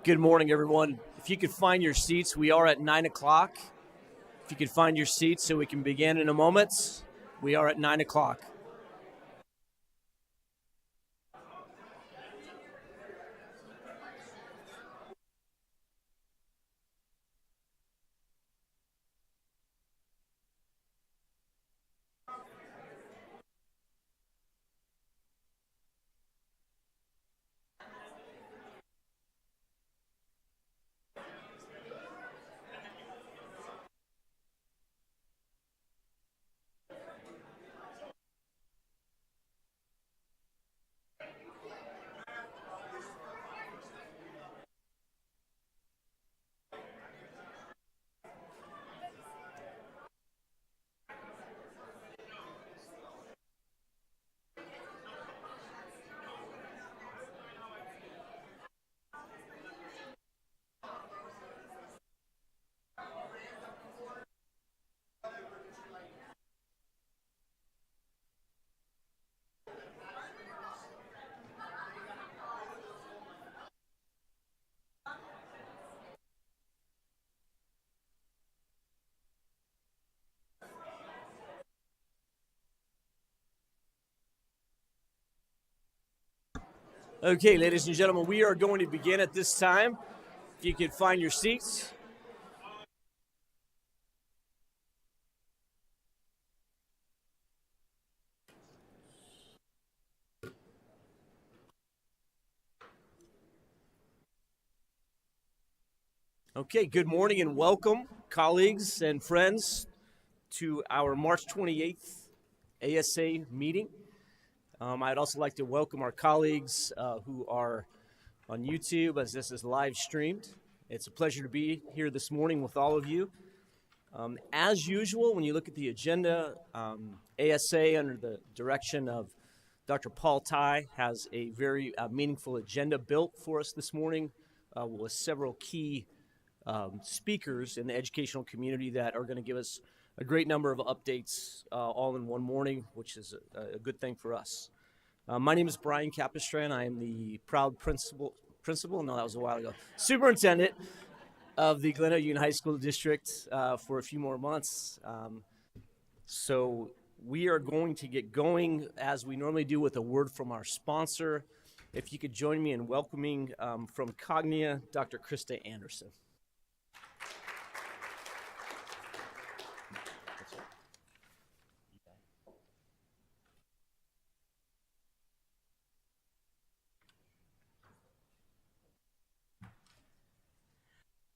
Good morning, everyone. If you could find your seats, we are at 9 o'clock. If you could find your seats so we can begin in a moment, we are at 9 o'clock. Okay, ladies and gentlemen, we are going to begin at this time. If you could find your seats. Okay, good morning and welcome, colleagues and friends, to our March 28th ASA meeting. I'd also like to welcome our colleagues who are on YouTube as this is live streamed. It's a pleasure to be here this morning with all of you. As usual, when you look at the agenda, ASA under the direction of Dr. Paul Ty has a very meaningful agenda built for us this morning with several key speakers in the educational community that are going to give us a great number of updates all in one morning, which is a good thing for us. My name is Brian Capistran. I am the proud principal, no, that was a while ago, superintendent of the Glen Union High School District for a few more months. So we are going to get going as we normally do with a word from our sponsor. If you could join me in welcoming from Cognia, Dr. Krista Anderson.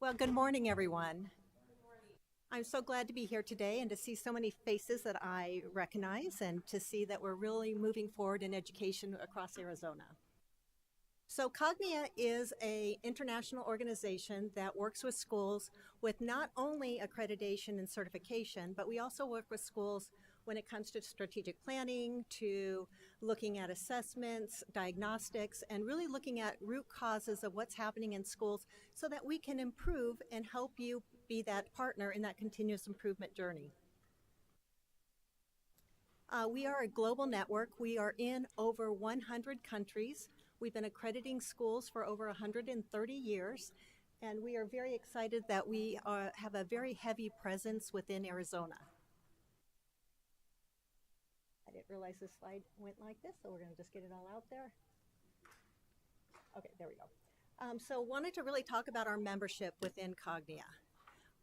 Well, good morning, everyone. I'm so glad to be here today and to see so many faces that I recognize and to see that we're really moving forward in education across Arizona. So Cognia is an international organization that works with schools with not only accreditation and certification, but we also work with schools when it comes to strategic planning, to looking at assessments, diagnostics, and really looking at root causes of what's happening in schools so that we can improve and help you be that partner in that continuous improvement journey. We are a global network. We are in over 100 countries. We've been accrediting schools for over 130 years, and we are very excited that we have a very heavy presence within Arizona. I didn't realize this slide went like this, so we're going to just get it all out there. Okay, there we go. So wanted to really talk about our membership within Cognia.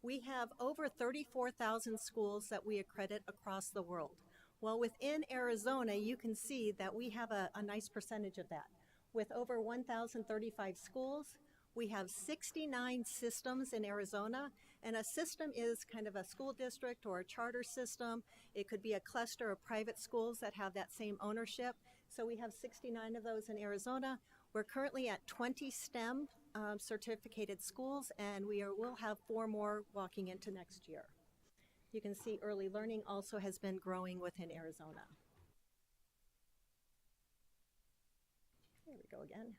We have over 34,000 schools that we accredit across the world. Well, within Arizona, you can see that we have a nice percentage of that. With over 1,035 schools, we have 69 systems in Arizona, and a system is kind of a school district or a charter system. It could be a cluster of private schools that have that same ownership. So we have 69 of those in Arizona. We're currently at 20 STEM certificated schools, and will have 4 more walking into next year. You can see early learning also has been growing within Arizona. There we go again.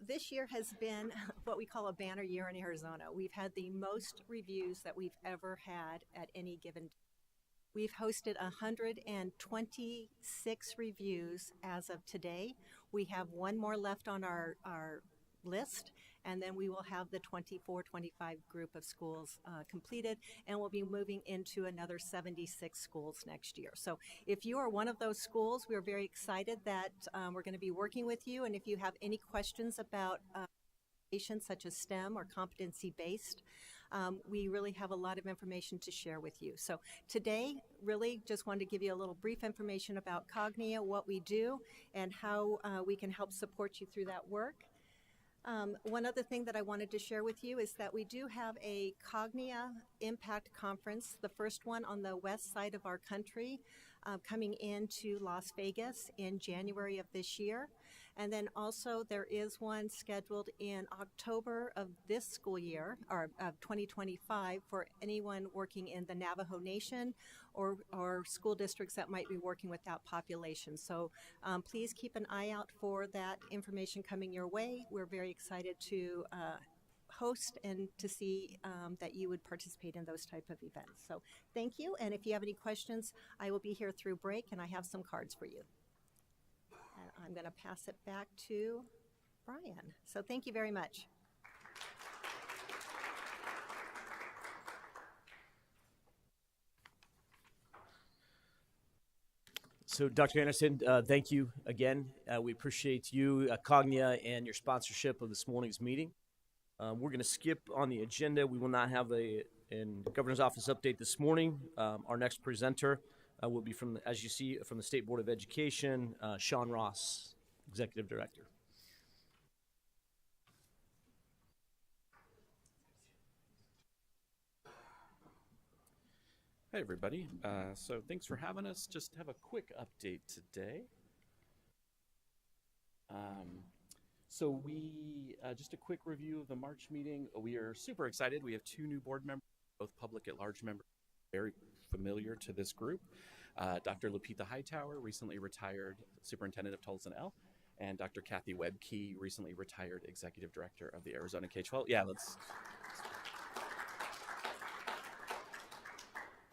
This year has been what we call a banner year in Arizona. We've had the most reviews that we've ever had at any given time. We've hosted 126 reviews as of today. We have 1 more left on our list, and then we will have the 24-25 group of schools completed, and we'll be moving into another 76 schools next year. So if you are one of those schools, we're very excited that we're going to be working with you, and if you have any questions about such as STEM or competency-based, we really have a lot of information to share with you. So today, really just wanted to give you a little brief information about Cognia, what we do, and how we can help support you through that work. One other thing that I wanted to share with you is that we do have a Cognia Impact Conference, the first one on the west side of our country, coming into Las Vegas in January of this year. And then also there is one scheduled in October of this school year, or of 2025, for anyone working in the Navajo Nation or school districts that might be working with that population. So please keep an eye out for that information coming your way. We're very excited to host and to see that you would participate in those type of events. So thank you, and if you have any questions, I will be here through break, and I have some cards for you. And I'm going to pass it back to Brian. So thank you very much. So, Dr. Anderson, thank you again. We appreciate you, Cognia, and your sponsorship of this morning's meeting. We're going to skip on the agenda. We will not have a Governor's Office update this morning. Our next presenter will be from, as you see, from the State Board of Education, Sean Ross, Executive Director. Hi, everybody. So thanks for having us. Just have a quick update today. So just a quick review of the March meeting. We are super excited. We have 2 new board members, both public at large members, very familiar to this group. Dr. Lupita Hightower, recently retired Superintendent of Tulsa L, and Dr. Kathy Webke, recently retired Executive Director of the Arizona K-12. Yeah,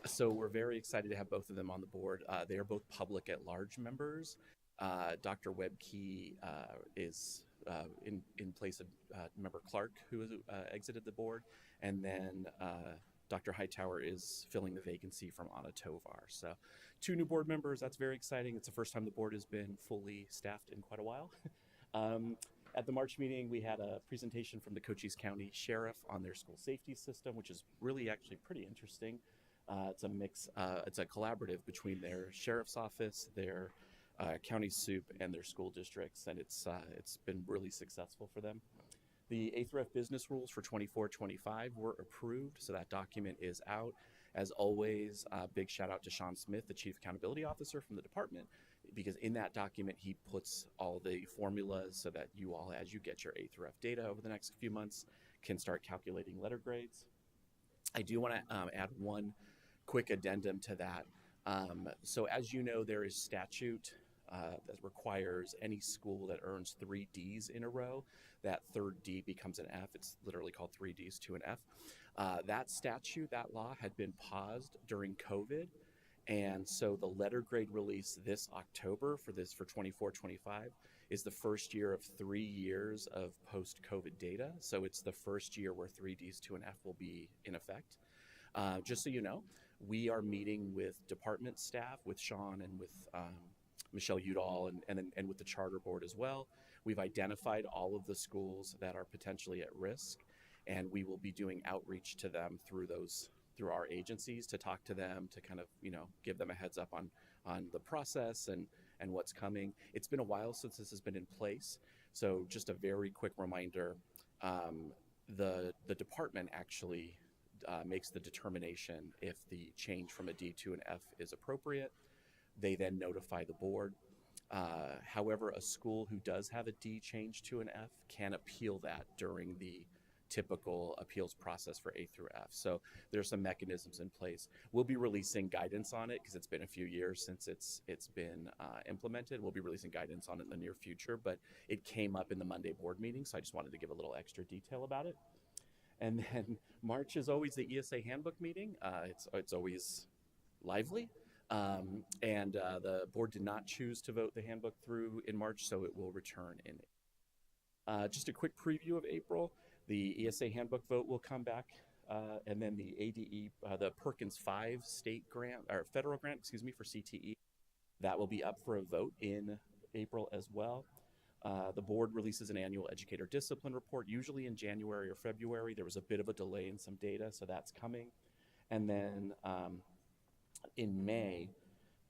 So we're very excited to have both of them on the board. They are both public at large members. Dr. Webke is in place of member Clark, who exited the board, and then Dr. Hightower is filling the vacancy from Anna Tovar. So 2 new board members, that's very exciting. It's the first time the board has been fully staffed in quite a while. At the March meeting, we had a presentation from the Cochise County Sheriff on their school safety system, which is really actually pretty interesting. It's a mix, it's a collaborative between their sheriff's office, their county soup, and their school districts, and it's been really successful for them. The A-F business rules for 24-25 were approved, so that document is out. As always, big shout out to Sean Smith, the Chief Accountability Officer from the department, because in that document he puts all the formulas so that you all, as you get your A-F data over the next few months, can start calculating letter grades. I do want to add one quick addendum to that. So as you know, there is statute that requires any school that earns 3 Ds in a row, that 3rd D becomes an F. It's literally called 3 Ds to an F. That statute, that law had been paused during COVID. And so the letter grade release this October for 24-25 is the first year of 3 years of post-COVID data. So it's the first year where 3 Ds to an F will be in effect. Just so you know, we are meeting with department staff, with Sean and with Michelle Udall and with the charter board as well. We've identified all of the schools that are potentially at risk, and we will be doing outreach to them through our agencies to talk to them, to kind of, give them a heads up on the process and what's coming. It's been a while since this has been in place, so just a very quick reminder, the department actually makes the determination if the change from a D to an F is appropriate. They then notify the board. However, a school who does have a D change to an F can appeal that during the typical appeals process for A through F. So there's some mechanisms in place. We'll be releasing guidance on it because it's been a few years since it's been implemented. We'll be releasing guidance on it in the near future, but it came up in the Monday board meeting, so I just wanted to give a little extra detail about it. And then March is always the ESA handbook meeting. It's always lively. And the board did not choose to vote the handbook through in March, so it will return in. Just a quick preview of April. The ESA handbook vote will come back, and then the ADE, the Perkins 5 state grant, or federal grant, excuse me, for CTE, that will be up for a vote in April as well. The board releases an annual educator discipline report, usually in January or February. There was a bit of a delay in some data, so that's coming. And then in May,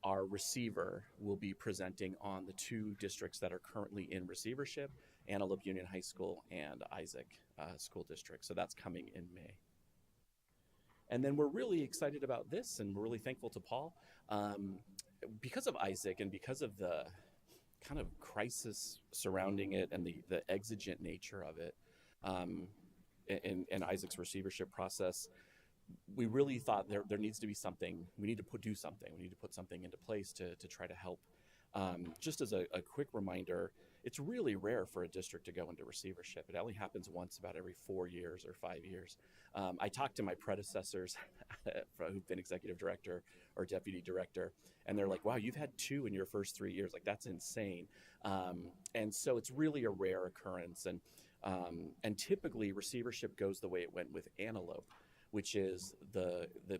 our receiver will be presenting on the 2 districts that are currently in receivership, Antelope Union High School and Isaac School District. So that's coming in May. And then we're really excited about this, and we're really thankful to Paul. Because of Isaac and because of the kind of crisis surrounding it and the exigent nature of it, and Isaac's receivership process, we really thought there needs to be something. We need to do something. We need to put something into place to try to help. Just as a quick reminder, it's really rare for a district to go into receivership. It only happens once about every 4 years or 5 years. I talked to my predecessors who've been executive director or deputy director, and they're like, wow, you've had 2 in your first 3 years. Like, that's insane. And so it's really a rare occurrence. And typically receivership goes the way it went with Antelope, which is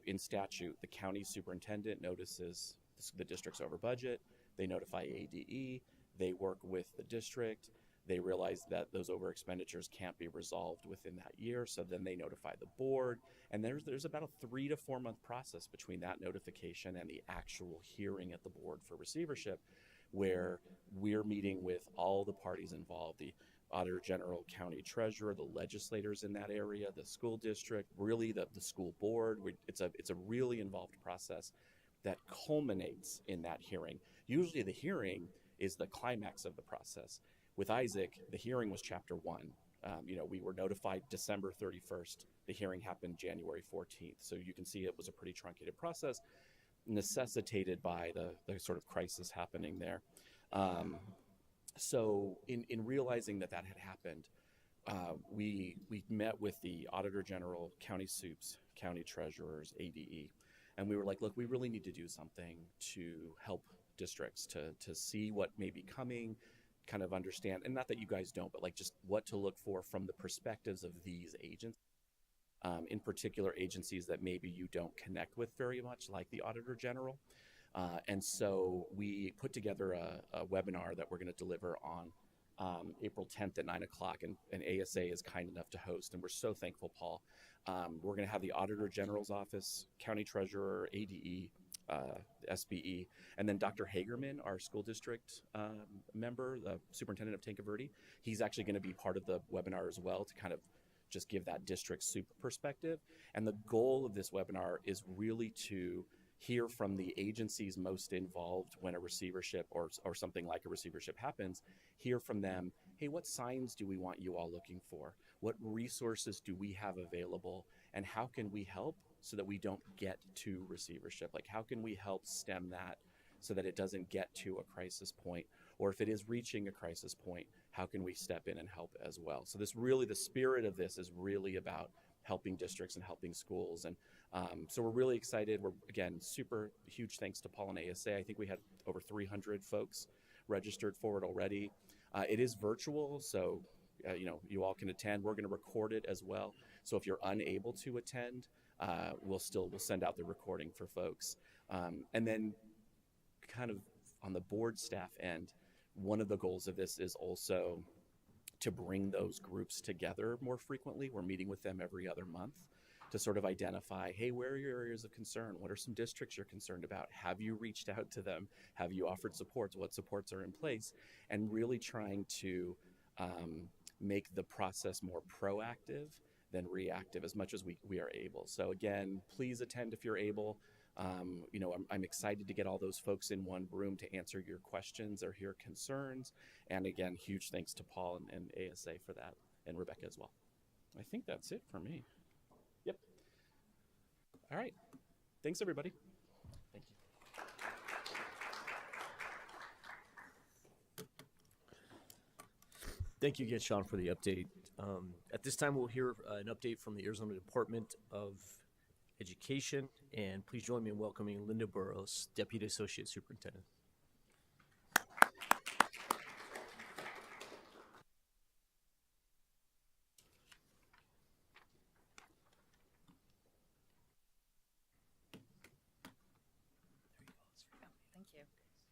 in statute, the county superintendent notices the district's over budget. They notify ADE. They work with the district. They realize that those over expenditures can't be resolved within that year, so then they notify the board. And there's about a 3 to 4 month process between that notification and the actual hearing at the board for receivership, where we're meeting with all the parties involved, the Auditor General, County Treasurer, the legislators in that area, the school district, really the school board. It's a really involved process that culminates in that hearing. Usually the hearing is the climax of the process. With Isaac, the hearing was chapter 1. We were notified December 31st. The hearing happened January 14th. So you can see it was a pretty truncated process, necessitated by the sort of crisis happening there. So in realizing that had happened, we met with the Auditor General, County Supes, County Treasurers, ADE, and we were like, look, we really need to do something to help districts to see what may be coming, kind of understand, and not that you guys don't, but like just what to look for from the perspectives of these agents, in particular agencies that maybe you don't connect with very much, like the Auditor General. And so we put together a webinar that we're going to deliver on April 10th at 9 o'clock, and ASA is kind enough to host, and we're so thankful, Paul. We're going to have the Auditor General's Office, County Treasurer, ADE, SBE, and then Dr. Hagerman, our school district member, the superintendent of Tanque Verde. He's actually going to be part of the webinar as well to kind of just give that district super perspective. And the goal of this webinar is really to hear from the agencies most involved when a receivership or something like a receivership happens, hear from them, hey, what signs do we want you all looking for? What resources do we have available? And how can we help so that we don't get to receivership? Like, how can we help stem that so that it doesn't get to a crisis point? Or if it is reaching a crisis point, how can we step in and help as well? So the spirit of this is really about helping districts and helping schools. And so we're really excited. We're, again, super huge thanks to Paul and ASA. I think we had over 300 folks registered for it already. It is virtual, so you all can attend. We're going to record it as well. So if you're unable to attend, we'll send out the recording for folks. And then kind of on the board staff end, one of the goals of this is also to bring those groups together more frequently. We're meeting with them every other month to sort of identify, hey, where are your areas of concern? What are some districts you're concerned about? Have you reached out to them? Have you offered supports? What supports are in place? And really trying to make the process more proactive than reactive as much as we are able. So again, please attend if you're able. I'm excited to get all those folks in one room to answer your questions or hear concerns. And again, huge thanks to Paul and ASA for that, and Rebecca as well. I think that's it for me. Yep. All right. Thanks, everybody. Thank you. Thank you again, Sean, for the update. At this time, we'll hear an update from the Arizona Department of Education, and please join me in welcoming Linda Burrows, Deputy Associate Superintendent. you.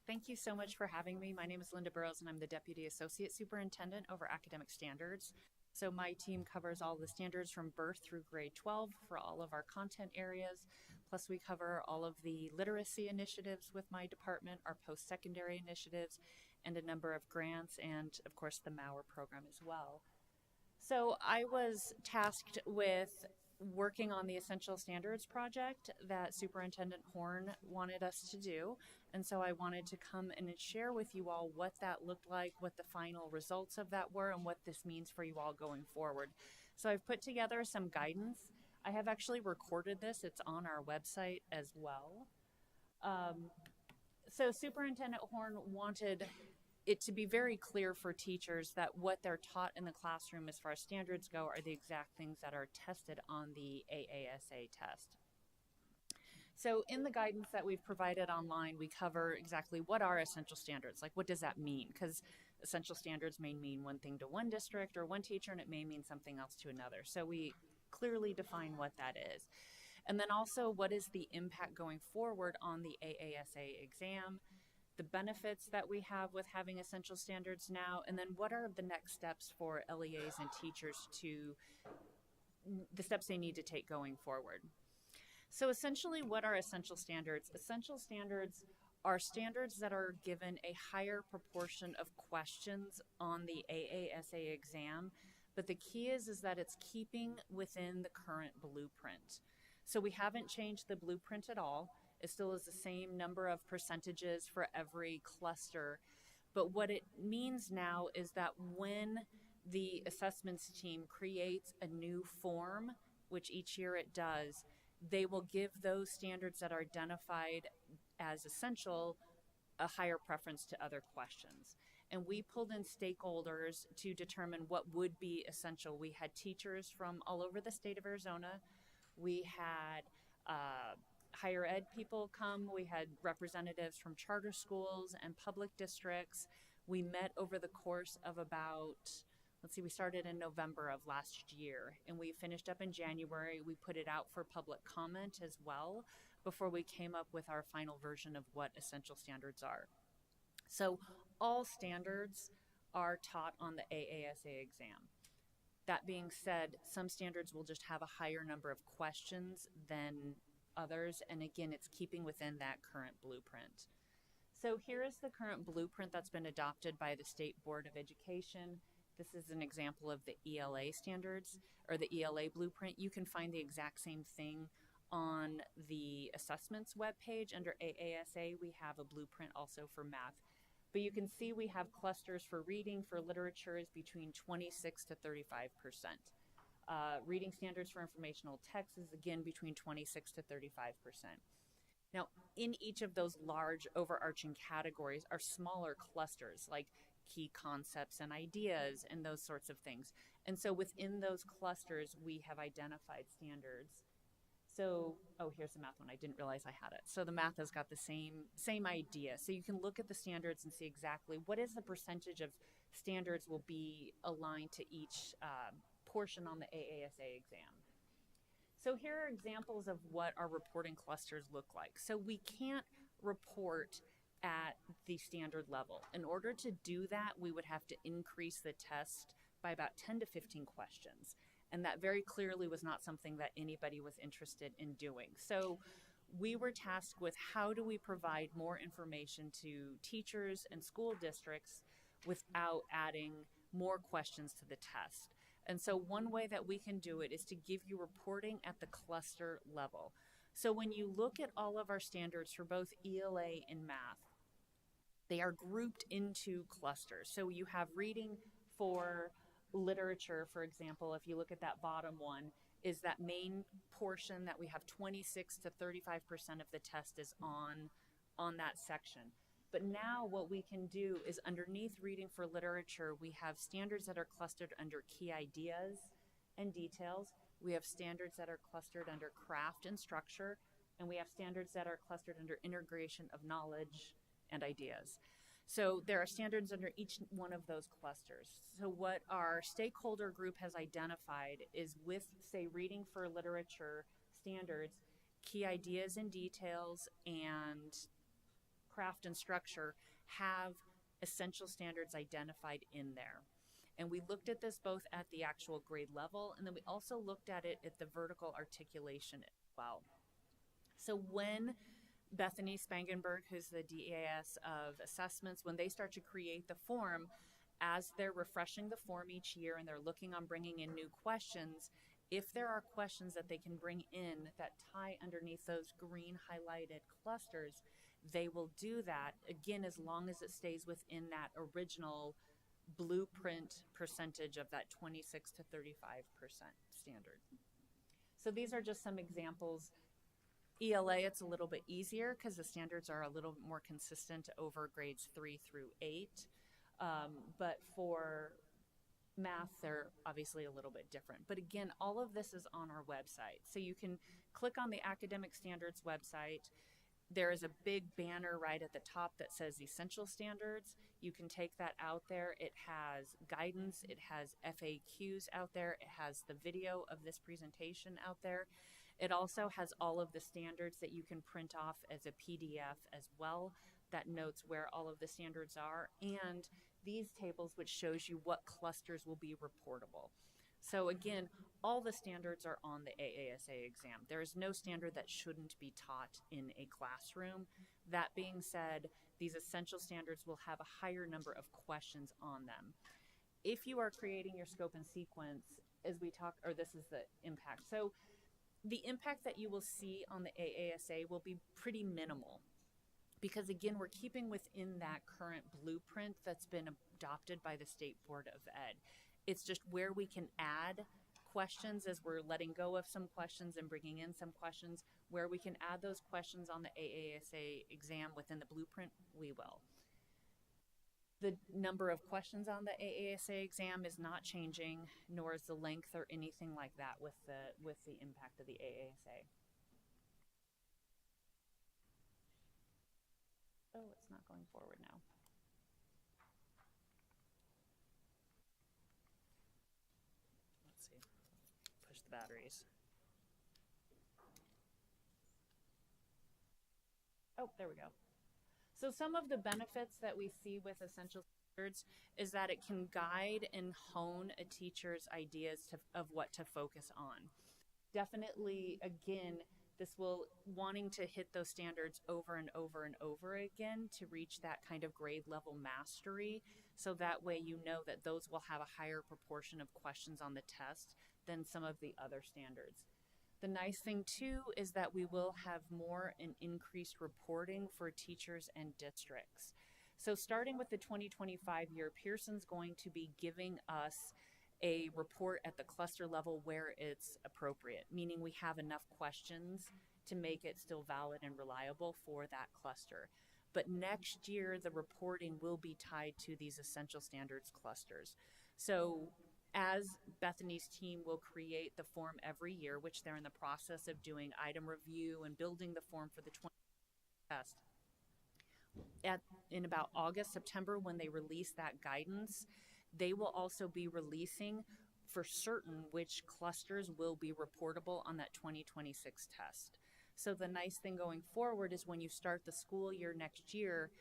Thank you so much for having me. My name is Linda Burrows, and I'm the Deputy Associate Superintendent over Academic Standards. So my team covers all the standards from birth through grade 12 for all of our content areas. Plus, we cover all of the literacy initiatives with my department, our post-secondary initiatives, and a number of grants, and of course the MAUR program as well. So I was tasked with working on the Essential Standards project that Superintendent Horn wanted us to do. And so I wanted to come and share with you all what that looked like, what the final results of that were, and what this means for you all going forward. So I've put together some guidance. I have actually recorded this. It's on our website as well. So Superintendent Horn wanted it to be very clear for teachers that what they're taught in the classroom as far as standards go are the exact things that are tested on the AASA test. So in the guidance that we've provided online, we cover exactly what are essential standards, like what does that mean? Because essential standards may mean one thing to one district or one teacher, and it may mean something else to another. So we clearly define what that is. And then also, what is the impact going forward on the AASA exam? The benefits that we have with having essential standards now, and then what are the next steps for LEAs and teachers the steps they need to take going forward. So essentially, what are essential standards? Essential standards are standards that are given a higher proportion of questions on the AASA exam, but the key is that it's keeping within the current blueprint. So we haven't changed the blueprint at all. It still is the same number of percentages for every cluster. But what it means now is that when the assessments team creates a new form, which each year it does, they will give those standards that are identified as essential a higher preference to other questions. And we pulled in stakeholders to determine what would be essential. We had teachers from all over the state of Arizona. We had higher ed people come. We had representatives from charter schools and public districts. We met over the course of we started in November of last year, and we finished up in January. We put it out for public comment as well before we came up with our final version of what essential standards are. So all standards are taught on the AASA exam. That being said, some standards will just have a higher number of questions than others, and again, it's keeping within that current blueprint. So here is the current blueprint that's been adopted by the State Board of Education. This is an example of the ELA standards, or the ELA blueprint. You can find the exact same thing on the assessments webpage. Under AASA, we have a blueprint also for math. But you can see we have clusters for reading, for literature is between 26 to 35%. Reading standards for informational text is again between 26 to 35%. Now, in each of those large overarching categories are smaller clusters like key concepts and ideas and those sorts of things. And so within those clusters, we have identified standards. So, here's the math one. I didn't realize I had it. So the math has got the same idea. So you can look at the standards and see exactly what is the percentage of standards will be aligned to each portion on the AASA exam. So here are examples of what our reporting clusters look like. So we can't report at the standard level. In order to do that, we would have to increase the test by about 10 to 15 questions. And that very clearly was not something that anybody was interested in doing. So we were tasked with how do we provide more information to teachers and school districts without adding more questions to the test. And so one way that we can do it is to give you reporting at the cluster level. So when you look at all of our standards for both ELA and math, they are grouped into clusters. So you have reading for literature, for example, if you look at that bottom one, is that main portion that we have 26 to 35% of the test is on that section. But now what we can do is underneath reading for literature, we have standards that are clustered under key ideas and details. We have standards that are clustered under craft and structure, and we have standards that are clustered under integration of knowledge and ideas. So there are standards under each one of those clusters. So what our stakeholder group has identified is with, say, reading for literature standards, key ideas and details, and craft, and structure have essential standards identified in there. And we looked at this both at the actual grade level, and then we also looked at it at the vertical articulation as well. So when Bethany Spangenberg, who's the DAS of assessments, when they start to create the form, as they're refreshing the form each year and they're looking on bringing in new questions, if there are questions that they can bring in that tie underneath those green highlighted clusters, they will do that, again, as long as it stays within that original blueprint percentage of that 26 to 35% standard. So these are just some examples. ELA, it's a little bit easier because the standards are a little more consistent over grades 3 through 8. But for math, they're obviously a little bit different. But again, all of this is on our website. So you can click on the Academic Standards website. There is a big banner right at the top that says Essential Standards. You can take that out there. It has guidance. It has FAQs out there. It has the video of this presentation out there. It also has all of the standards that you can print off as a PDF as well that notes where all of the standards are, and these tables which shows you what clusters will be reportable. So again, all the standards are on the AASA exam. There is no standard that shouldn't be taught in a classroom. That being said, these essential standards will have a higher number of questions on them. If you are creating your scope and sequence, as we talk, or this is the impact. So the impact that you will see on the AASA will be pretty minimal because, again, we're keeping within that current blueprint that's been adopted by the State Board of Ed. It's just where we can add questions as we're letting go of some questions and bringing in some questions. Where we can add those questions on the AASA exam within the blueprint, we will. The number of questions on the AASA exam is not changing, nor is the length or anything like that with the impact of the AASA. Oh, it's not going forward now. Let's see. Push the batteries. Oh, there we go. So some of the benefits that we see with essential standards is that it can guide and hone a teacher's ideas of what to focus on. Definitely, again, this will wanting to hit those standards over and over and over again to reach that kind of grade level mastery. So that way you know that those will have a higher proportion of questions on the test than some of the other standards. The nice thing too is that we will have more and increased reporting for teachers and districts. So starting with the 2025 year, Pearson's going to be giving us a report at the cluster level where it's appropriate, meaning we have enough questions to make it still valid and reliable for that cluster. But next year, the reporting will be tied to these essential standards clusters. So as Bethany's team will create the form every year, which they're in the process of doing item review and building the form for the 20 test. In about August, September, when they release that guidance, they will also be releasing for certain which clusters will be reportable on that 2026 test. So the nice thing going forward is when you start the school year next year,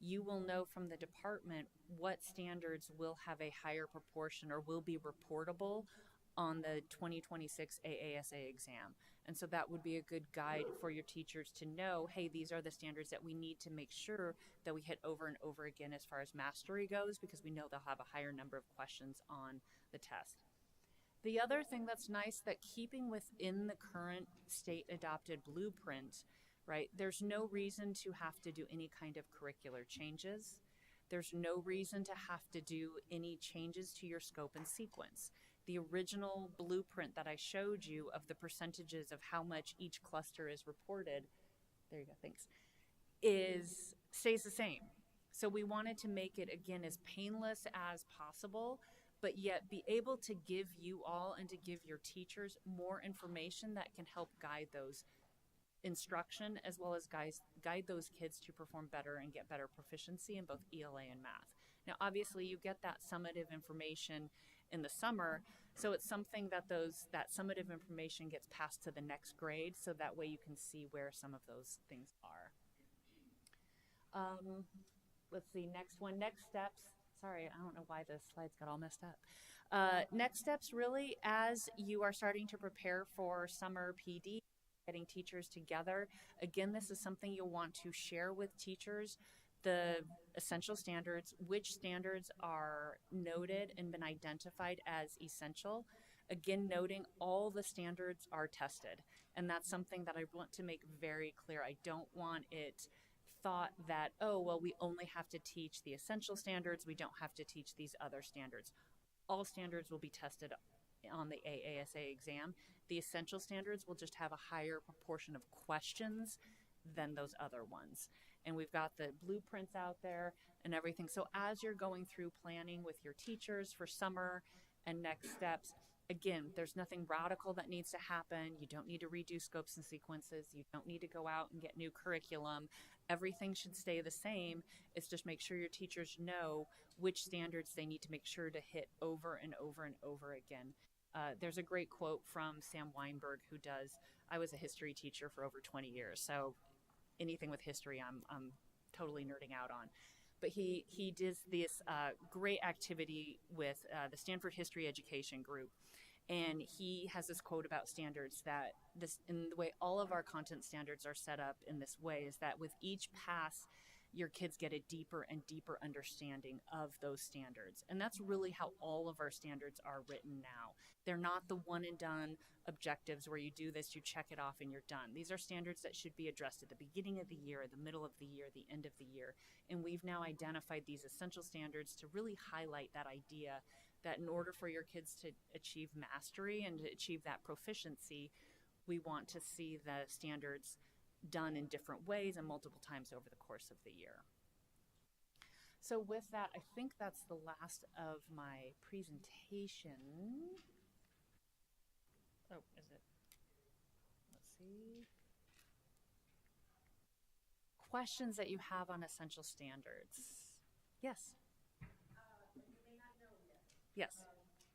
you will know from the department what standards will have a higher proportion or will be reportable on the 2026 AASA exam. And so that would be a good guide for your teachers to know, hey, these are the standards that we need to make sure that we hit over and over again as far as mastery goes, because we know they'll have a higher number of questions on the test. The other thing that's nice, that keeping within the current state adopted blueprint, right, there's no reason to have to do any kind of curricular changes. There's no reason to have to do any changes to your scope and sequence. The original blueprint that I showed you of the percentages of how much each cluster is reported, there you go, thanks, stays the same. So we wanted to make it, again, as painless as possible, but yet be able to give you all and to give your teachers more information that can help guide those instruction, as well as guide those kids to perform better and get better proficiency in both ELA and math. Now, obviously, you get that summative information in the summer, so it's something that that summative information gets passed to the next grade, so that way you can see where some of those things are. Let's see, next one, next steps. Sorry, I don't know why the slides got all messed up. Next steps, really, as you are starting to prepare for summer PD, getting teachers together. Again, this is something you'll want to share with teachers, the essential standards, which standards are noted and been identified as essential. Again, noting all the standards are tested. And that's something that I want to make very clear. I don't want it thought that, oh, well, we only have to teach the essential standards. We don't have to teach these other standards. All standards will be tested on the AASA exam. The essential standards will just have a higher proportion of questions than those other ones. And we've got the blueprints out there and everything. So as you're going through planning with your teachers for summer and next steps, again, there's nothing radical that needs to happen. You don't need to redo scopes and sequences. You don't need to go out and get new curriculum. Everything should stay the same. It's just make sure your teachers know which standards they need to make sure to hit over and over and over again. There's a great quote from Sam Weinberg, who does, I was a history teacher for over 20 years, so anything with history I'm totally nerding out on. But he does this great activity with the Stanford History Education Group. And he has this quote about standards that this, in the way all of our content standards are set up in this way, is that with each pass, your kids get a deeper and deeper understanding of those standards. And that's really how all of our standards are written now. They're not the one and done objectives where you do this, you check it off and you're done. These are standards that should be addressed at the beginning of the year, the middle of the year, the end of the year. And we've now identified these essential standards to really highlight that idea that in order for your kids to achieve mastery and to achieve that proficiency, we want to see the standards done in different ways and multiple times over the course of the year. So with that, I think that's the last of my presentation. Oh, is it? Let's see. Questions that you have on essential standards? Yes. You may not know yet. Yes.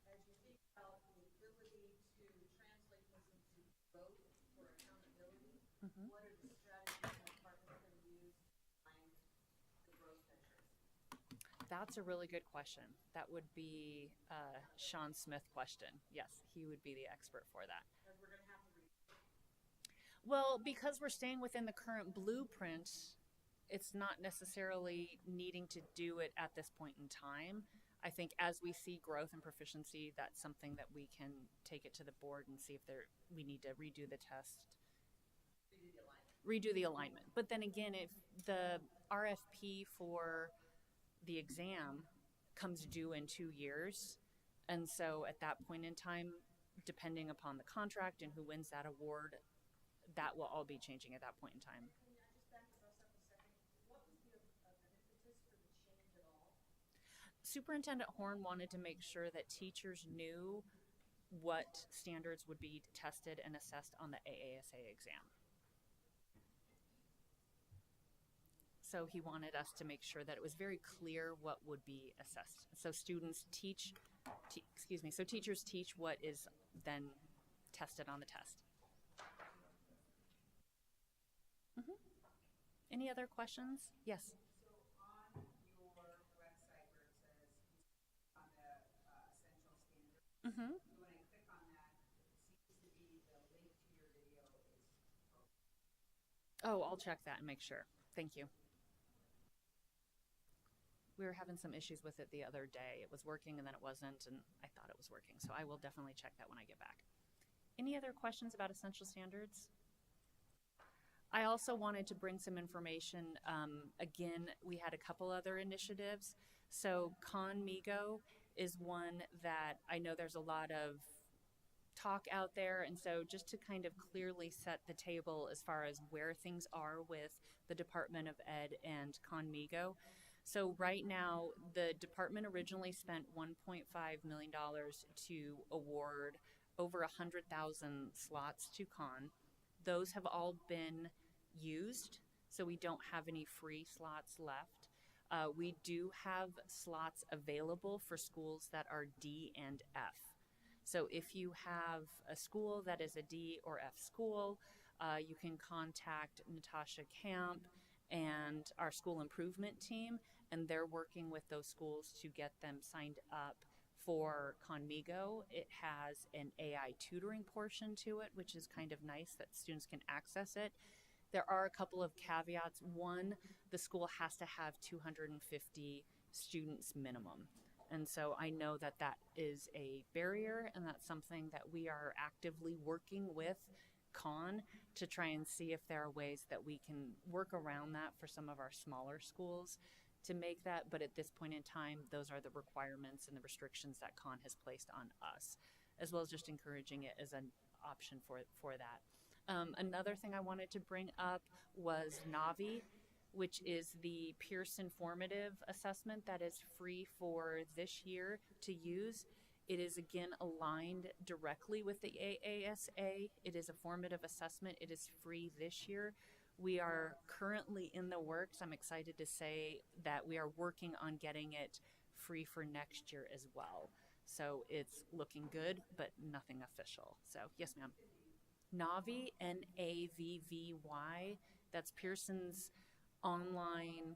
As you think about the ability to translate this into growth for accountability, what are the strategies the department's going to use to find the growth measures? That's a really good question. That would be Sean Smith question. Yes, he would be the expert for that. Because we're going to have to read. Well, because we're staying within the current blueprint, it's not necessarily needing to do it at this point in time. I think as we see growth and proficiency, that's something that we can take it to the board and see if we need to redo the test. Redo the alignment. But then again, if the RFP for the exam comes due in 2 years, and so at that point in time, depending upon the contract and who wins that award, that will all be changing at that point in time. Can I just back us up a second? What was the impetus for the change at all? Superintendent Horn wanted to make sure that teachers knew what standards would be tested and assessed on the AASA exam. So he wanted us to make sure that it was very clear what would be assessed. So students teach, so teachers teach what is then tested on the test. Any other questions? Yes. So on your website where it says on the essential standards, when I click on that, it seems to be the link to your video is broken. Oh, I'll check that and make sure. Thank you. We were having some issues with it the other day. It was working and then it wasn't, and I thought it was working. So I will definitely check that when I get back. Any other questions about essential standards? I also wanted to bring some information. Again, we had a couple other initiatives. So ConMigo is one that I know there's a lot of talk out there. And so just to kind of clearly set the table as far as where things are with the Department of Ed and ConMigo. So right now, the department originally spent $1.5 million to award over 100,000 slots to Con. Those have all been used, so we don't have any free slots left. We do have slots available for schools that are D and F. So if you have a school that is a D or F school, you can contact Natasha Camp and our school improvement team, and they're working with those schools to get them signed up for Conmigo. It has an AI tutoring portion to it, which is kind of nice that students can access it. There are a couple of caveats. One, the school has to have 250 students minimum. And so I know that that is a barrier, and that's something that we are actively working with Con to try and see if there are ways that we can work around that for some of our smaller schools to make that. But at this point in time, those are the requirements and the restrictions that Con has placed on us, as well as just encouraging it as an option for that. Another thing I wanted to bring up was Navi, which is the Pearson formative assessment that is free for this year to use. It is again aligned directly with the ASA. It is a formative assessment. It is free this year. We are currently in the works. I'm excited to say that we are working on getting it free for next year as well. So it's looking good, but nothing official. So yes, ma'am. Navi, Navvy. That's Pearson's online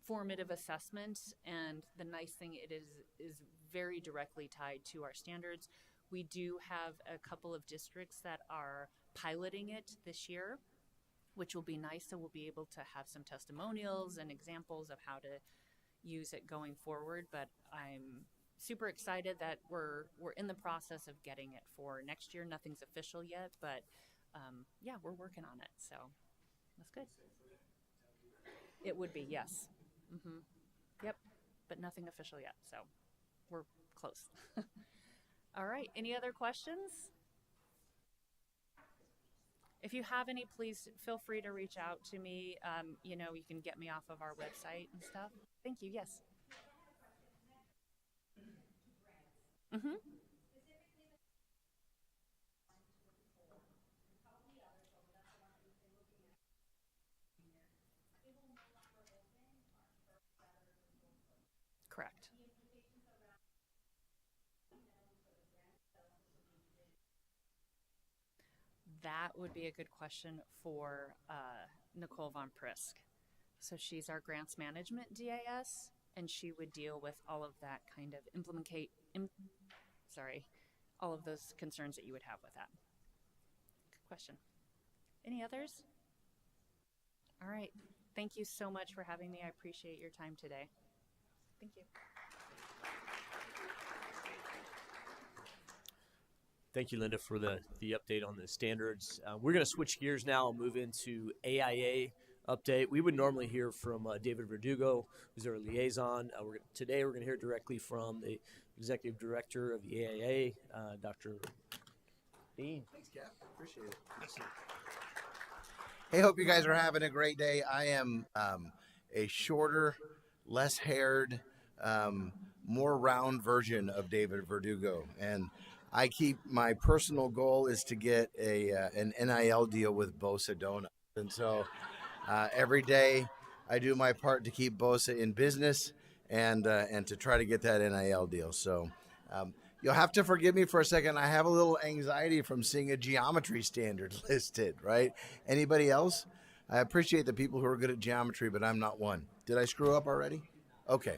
formative assessment, and the nice thing, it is very directly tied to our standards. We do have a couple of districts that are piloting it this year, which will be nice. So we'll be able to have some testimonials and examples of how to use it going forward. But I'm super excited that we're in the process of getting it for next year. Nothing's official yet, but yeah, we're working on it. So that's good. It would be, yes. Yep, but nothing official yet. So we're close. All right. Any other questions? If you have any, please feel free to reach out to me. You can get me off of our website and stuff. Thank you. Yes. Correct. That would be a good question for Nicole Von Prisk. So she's our grants management DAS, and she would deal with all of that kind of all of those concerns that you would have with that. Good question. Any others? All right. Thank you so much for having me. I appreciate your time today. Thank you. Thank you, Linda, for the update on the standards. We're going to switch gears now and move into AIA update. We would normally hear from David Verdugo, who's our liaison. Today we're going to hear directly from the executive director of the AIA, Dr. Dean. Thanks, Cap. Appreciate it. Hey, hope you guys are having a great day. I am a shorter, less haired, more round version of David Verdugo, and I keep my personal goal is to get an NIL deal with Bosa Donuts, and so every day I do my part to keep Bosa in business and to try to get that NIL deal. So you'll have to forgive me for a second. I have a little anxiety from seeing a geometry standard listed. Right? Anybody else? I appreciate the people who are good at geometry, but I'm not one. Did I screw up already? Okay.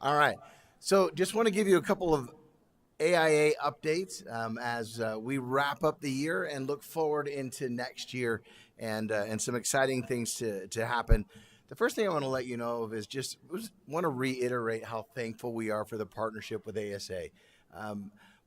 All right. So just want to give you a couple of AIA updates as we wrap up the year and look forward into next year and some exciting things to happen. The first thing I want to let you know of is just want to reiterate how thankful we are for the partnership with ASA.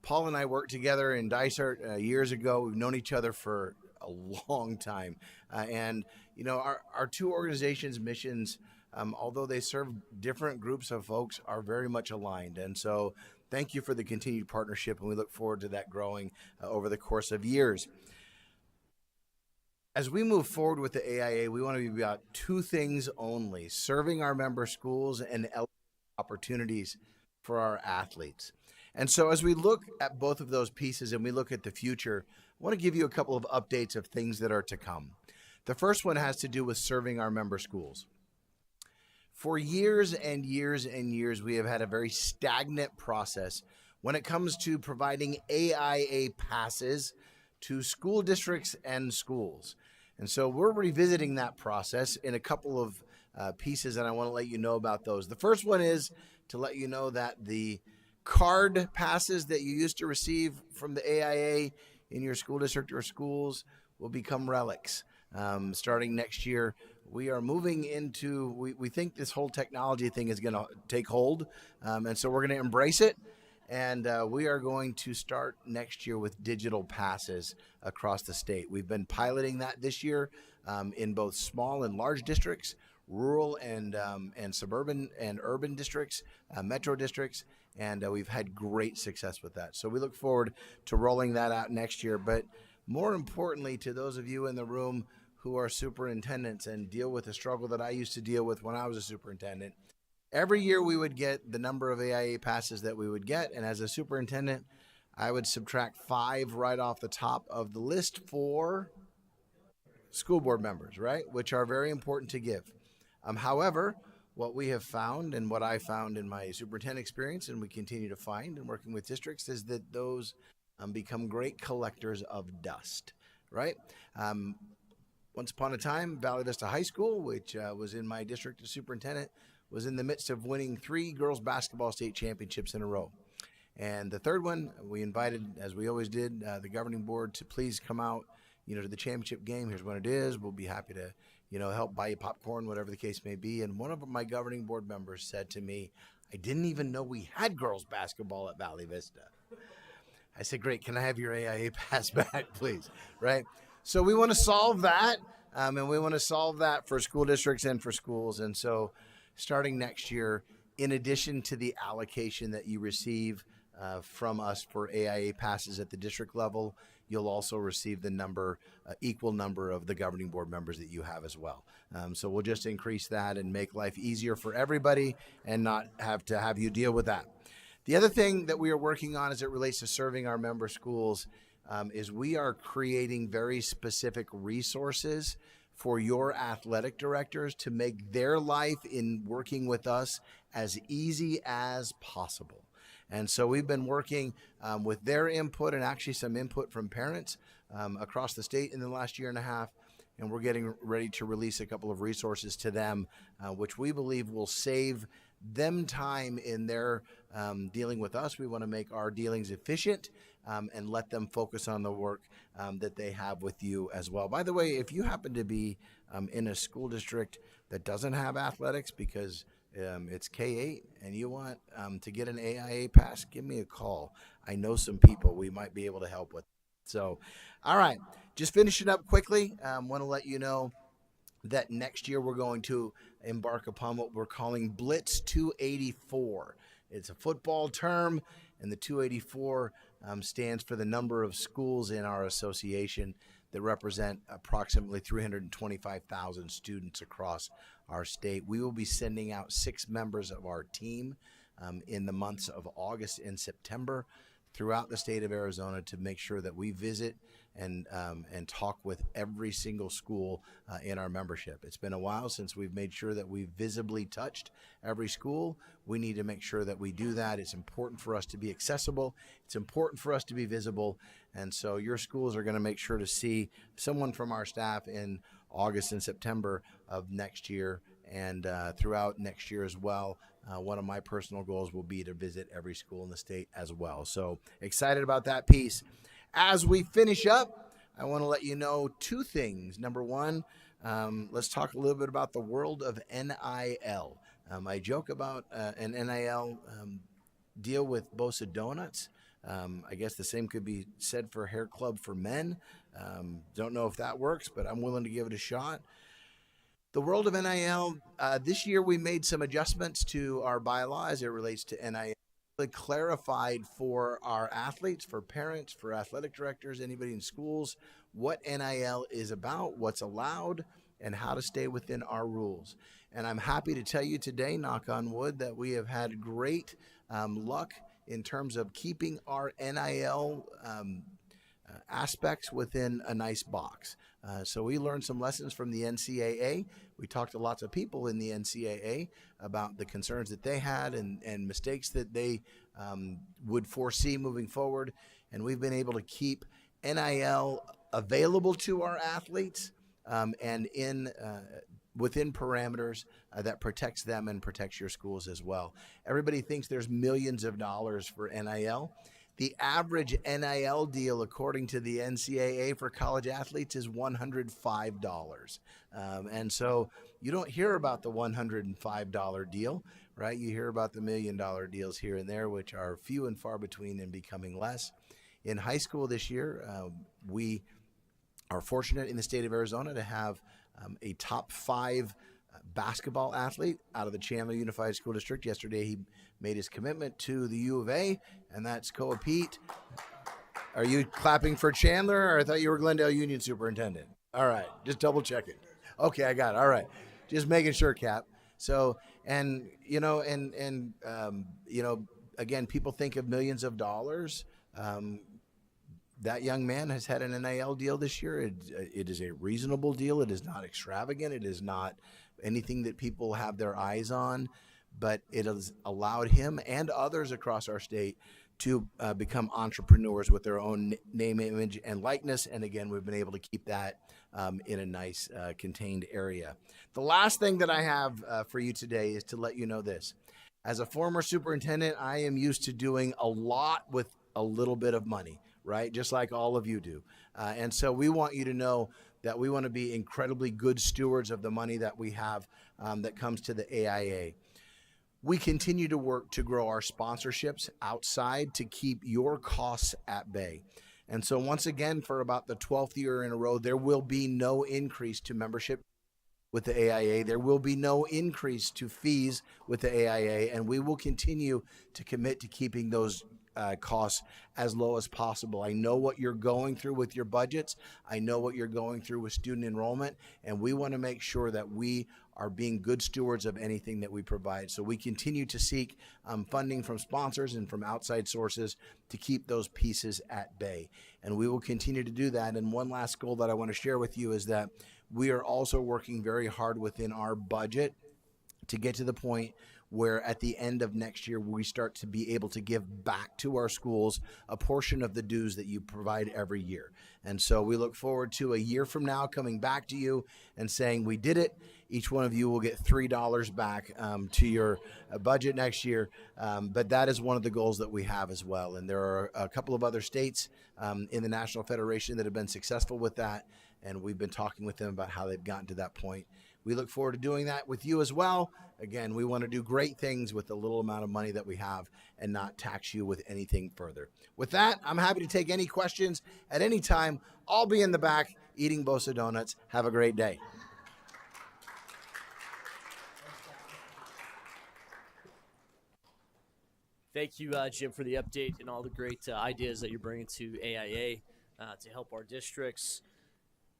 Paul and I worked together in Dysart years ago. We've known each other for a long time. And, our two organizations' missions, although they serve different groups of folks, are very much aligned. And so thank you for the continued partnership, and we look forward to that growing over the course of years. As we move forward with the AIA, we want to be about two things only: serving our member schools and opportunities for our athletes. And so as we look at both of those pieces and we look at the future, I want to give you a couple of updates of things that are to come. The first one has to do with serving our member schools. For years and years and years, we have had a very stagnant process when it comes to providing AIA passes to school districts and schools. And so we're revisiting that process in a couple of pieces, and I want to let you know about those. The first one is to let you know that the card passes that you used to receive from the AIA in your school district or schools will become relics. Starting next year, we are moving into, we think this whole technology thing is going to take hold, and so we're going to embrace it. And we are going to start next year with digital passes across the state. We've been piloting that this year in both small and large districts, rural and suburban and urban districts, metro districts, and we've had great success with that. So we look forward to rolling that out next year. But more importantly, to those of you in the room who are superintendents and deal with the struggle that I used to deal with when I was a superintendent, every year we would get the number of AIA passes that we would get, and as a superintendent, I would subtract 5 right off the top of the list for school board members, right? Which are very important to give. However, what we have found and what I found in my superintendent experience, and we continue to find in working with districts, is that those become great collectors of dust, right? Once upon a time, Valley Vista High School, which was in my district as superintendent, was in the midst of winning 3 girls basketball state championships in a row. And the third one, we invited, as we always did, the governing board to please come out, to the championship game. Here's when it is. We'll be happy to, help buy you popcorn, whatever the case may be. And one of my governing board members said to me, I didn't even know we had girls basketball at Valley Vista. I said, great, can I have your AIA pass back, please? Right? So we want to solve that, and we want to solve that for school districts and for schools. And so starting next year, in addition to the allocation that you receive from us for AIA passes at the district level, you'll also receive the equal number of the governing board members that you have as well. So we'll just increase that and make life easier for everybody and not have to have you deal with that. The other thing that we are working on as it relates to serving our member schools is we are creating very specific resources for your athletic directors to make their life in working with us as easy as possible. And so we've been working with their input and actually some input from parents across the state in the last year and a half. And we're getting ready to release a couple of resources to them, which we believe will save them time in their dealing with us. We want to make our dealings efficient and let them focus on the work that they have with you as well. By the way, if you happen to be in a school district that doesn't have athletics because it's K-8 and you want to get an AIA pass, give me a call. I know some people we might be able to help with. So, all right, just finishing up quickly. Want to let you know that next year we're going to embark upon what we're calling Blitz 284. It's a football term, and the 284 stands for the number of schools in our association that represent approximately 325,000 students across our state. We will be sending out 6 members of our team in the months of August and September throughout the state of Arizona to make sure that we visit and talk with every single school in our membership. It's been a while since we've made sure that we've visibly touched every school. We need to make sure that we do that. It's important for us to be accessible. It's important for us to be visible. And so your schools are going to make sure to see someone from our staff in August and September of next year and throughout next year as well. One of my personal goals will be to visit every school in the state as well. So excited about that piece. As we finish up, I want to let you know 2 things. Number one, let's talk a little bit about the world of NIL. I joke about an NIL deal with Bosa Donuts. I guess the same could be said for Hair Club for Men. Don't know if that works, but I'm willing to give it a shot. The world of NIL, this year we made some adjustments to our bylaw as it relates to NIL. Clarified for our athletes, for parents, for athletic directors, anybody in schools, what NIL is about, what's allowed, and how to stay within our rules. And I'm happy to tell you today, knock on wood, that we have had great luck in terms of keeping our NIL aspects within a nice box. So we learned some lessons from the NCAA. We talked to lots of people in the NCAA about the concerns that they had and mistakes that they would foresee moving forward. And we've been able to keep NIL available to our athletes and in within parameters that protects them and protects your schools as well. Everybody thinks there's millions of dollars for NIL. The average NIL deal, according to the NCAA for college athletes, is $105. And so you don't hear about the $105 deal, right? You hear about the $1 million deals here and there, which are few and far between and becoming less. In high school this year, we are fortunate in the state of Arizona to have a top 5 basketball athlete out of the Chandler Unified School District. Yesterday, he made his commitment to the U of A, and that's Koa Pete. Are you clapping for Chandler, or I thought you were Glendale Union Superintendent? All right, just double checking. Okay, I got it. All right, just making sure, Cap. So, and again, people think of millions of dollars. That young man has had an NIL deal this year. It is a reasonable deal. It is not extravagant. It is not anything that people have their eyes on, but it has allowed him and others across our state to become entrepreneurs with their own name, image, and likeness. And again, we've been able to keep that in a nice contained area. The last thing that I have for you today is to let you know this. As a former superintendent, I am used to doing a lot with a little bit of money, right? Just like all of you do. And so we want you to know that we want to be incredibly good stewards of the money that we have that comes to the AIA. We continue to work to grow our sponsorships outside to keep your costs at bay. And so once again, for about the 12th year in a row, there will be no increase to membership with the AIA. There will be no increase to fees with the AIA, and we will continue to commit to keeping those costs as low as possible. I know what you're going through with your budgets. I know what you're going through with student enrollment, and we want to make sure that we are being good stewards of anything that we provide. So we continue to seek funding from sponsors and from outside sources to keep those pieces at bay. And we will continue to do that. And one last goal that I want to share with you is that we are also working very hard within our budget to get to the point where at the end of next year, we start to be able to give back to our schools a portion of the dues that you provide every year. And so we look forward to a year from now coming back to you and saying, we did it. Each one of you will get $3 back to your budget next year. But that is one of the goals that we have as well. And there are a couple of other states in the National Federation that have been successful with that. And we've been talking with them about how they've gotten to that point. We look forward to doing that with you as well. Again, we want to do great things with the little amount of money that we have and not tax you with anything further. With that, I'm happy to take any questions at any time. I'll be in the back eating Bosa donuts. Have a great day. Thank you, Jim, for the update and all the great ideas that you're bringing to AIA to help our districts.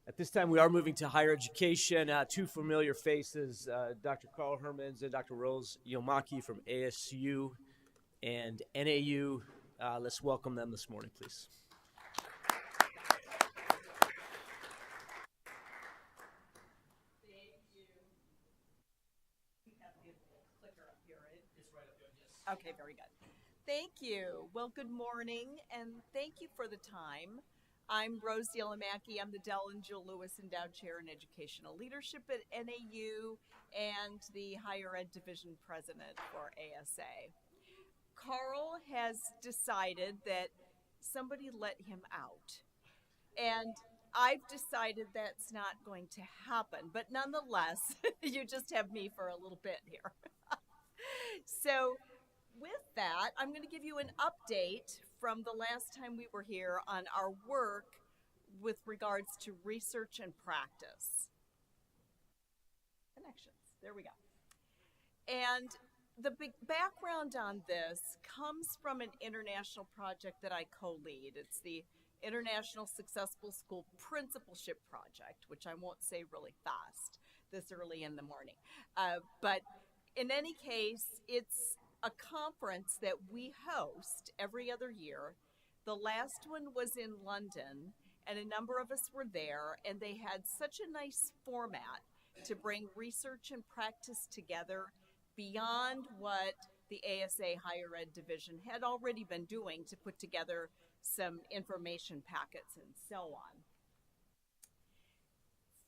At this time, we are moving to higher education. Two familiar faces, Dr. Carl Hermans and Dr. Rose Yomaki from ASU and NAU. Let's welcome them this morning, please. Okay, very good. Thank you. Well, good morning, and thank you for the time. I'm Rose Yelamaki. I'm the Dell and Jill Lewis Endowed Chair in Educational Leadership at NAU and the Higher Ed Division President for ASA. Carl has decided that somebody let him out, and I've decided that's not going to happen, but nonetheless, you just have me for a little bit here. So with that, I'm going to give you an update from the last time we were here on our work with regards to research and practice. Connections, there we go. And the big background on this comes from an international project that I co-lead. It's the International Successful School Principalship Project, which I won't say really fast this early in the morning. But in any case, it's a conference that we host every other year. The last one was in London, and a number of us were there, and they had such a nice format to bring research and practice together beyond what the ASA Higher Ed Division had already been doing to put together some information packets and so on.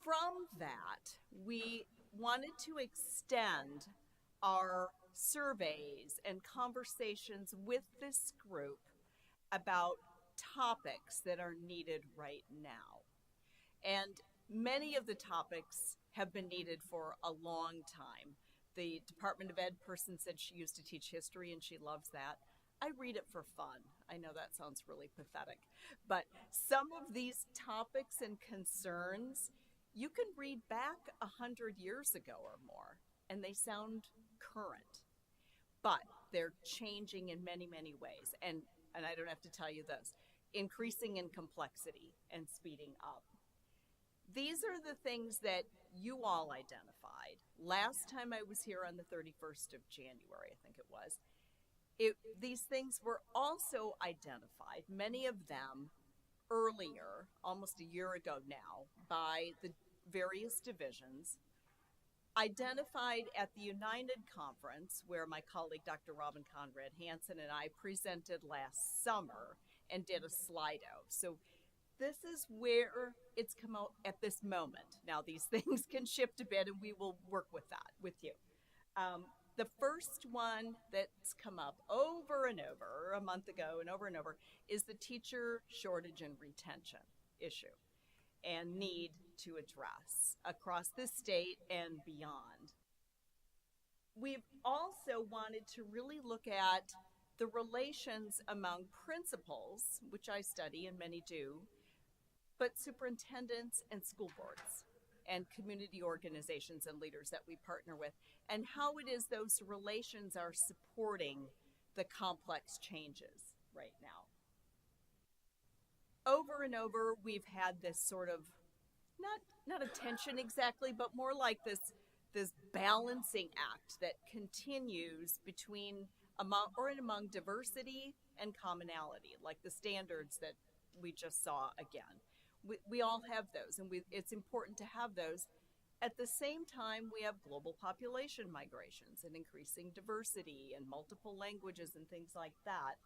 From that, we wanted to extend our surveys and conversations with this group about topics that are needed right now. And many of the topics have been needed for a long time. The Department of Ed person said she used to teach history and she loves that. I read it for fun. I know that sounds really pathetic, but some of these topics and concerns you can read back 100 years ago or more, and they sound current, but they're changing in many, many ways. And I don't have to tell you this, increasing in complexity and speeding up. These are the things that you all identified. Last time I was here on the 31st of January, I think it was, these things were also identified, many of them earlier, almost a year ago now, by the various divisions, identified at the United Conference, where my colleague Dr. Robin Conrad Hansen and I presented last summer and did a Slido. So this is where it's come out at this moment. Now, these things can shift a bit, and we will work with that with you. The first one that's come up over and over a month ago and over is the teacher shortage and retention issue and need to address across the state and beyond. We've also wanted to really look at the relations among principals, which I study and many do, but superintendents and school boards and community organizations and leaders that we partner with, and how it is those relations are supporting the complex changes right now. Over and over, we've had this sort of, not a tension exactly, but more like this balancing act that continues between among diversity and commonality, like the standards that we just saw again. We all have those, and it's important to have those. At the same time, we have global population migrations and increasing diversity and multiple languages and things like that.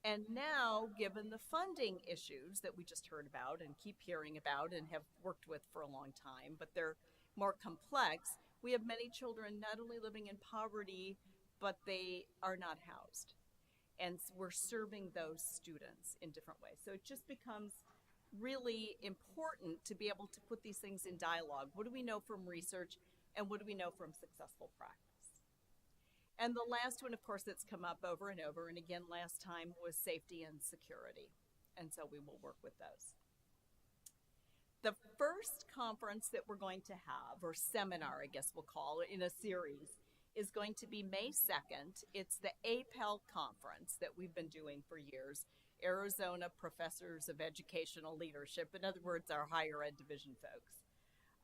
And now, given the funding issues that we just heard about and keep hearing about and have worked with for a long time, but they're more complex, we have many children not only living in poverty, but they are not housed. And we're serving those students in different ways. So it just becomes really important to be able to put these things in dialogue. What do we know from research, and what do we know from successful practice? And the last one, of course, that's come up over and over, and again last time, was safety and security. And so we will work with those. The first conference that we're going to have, or seminar, I guess we'll call it, in a series, is going to be May 2nd. It's the APEL conference that we've been doing for years, Arizona Professors of Educational Leadership, in other words, our higher ed division folks,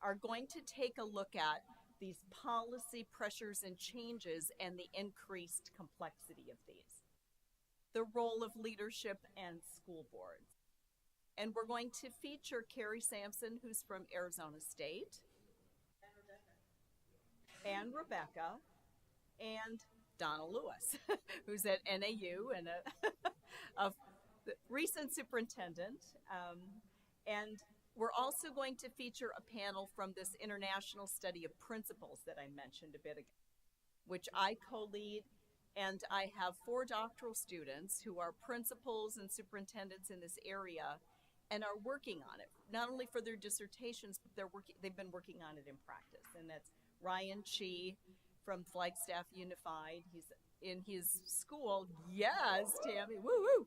are going to take a look at these policy pressures and changes and the increased complexity of these, the role of leadership and school boards. And we're going to feature Carrie Sampson, who's from Arizona State, and Rebecca, and Donna Lewis, who's at NAU and a recent superintendent. And we're also going to feature a panel from this international study of principles that I mentioned a bit ago, which I co-lead, and I have 4 doctoral students who are principals and superintendents in this area and are working on it, not only for their dissertations, but they've been working on it in practice. And that's Ryan Chi from Flagstaff Unified. He's in his school. Yes, Tammy, woo-woo.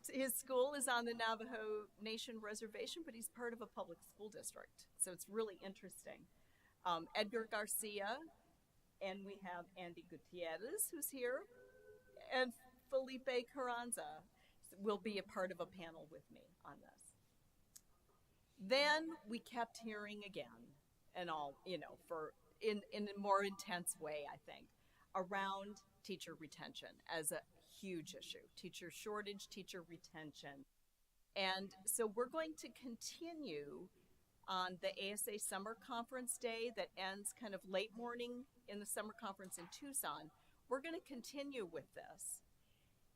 His school is on the Navajo Nation reservation, but he's part of a public school district. So it's really interesting. Edgar Garcia, and we have Andy Gutierrez, who's here, and Felipe Carranza will be a part of a panel with me on this. Then we kept hearing again, and all, in a more intense way, I think, around teacher retention as a huge issue, teacher shortage, teacher retention. And so we're going to continue on the ASA Summer Conference Day that ends kind of late morning in the summer conference in Tucson. We're going to continue with this,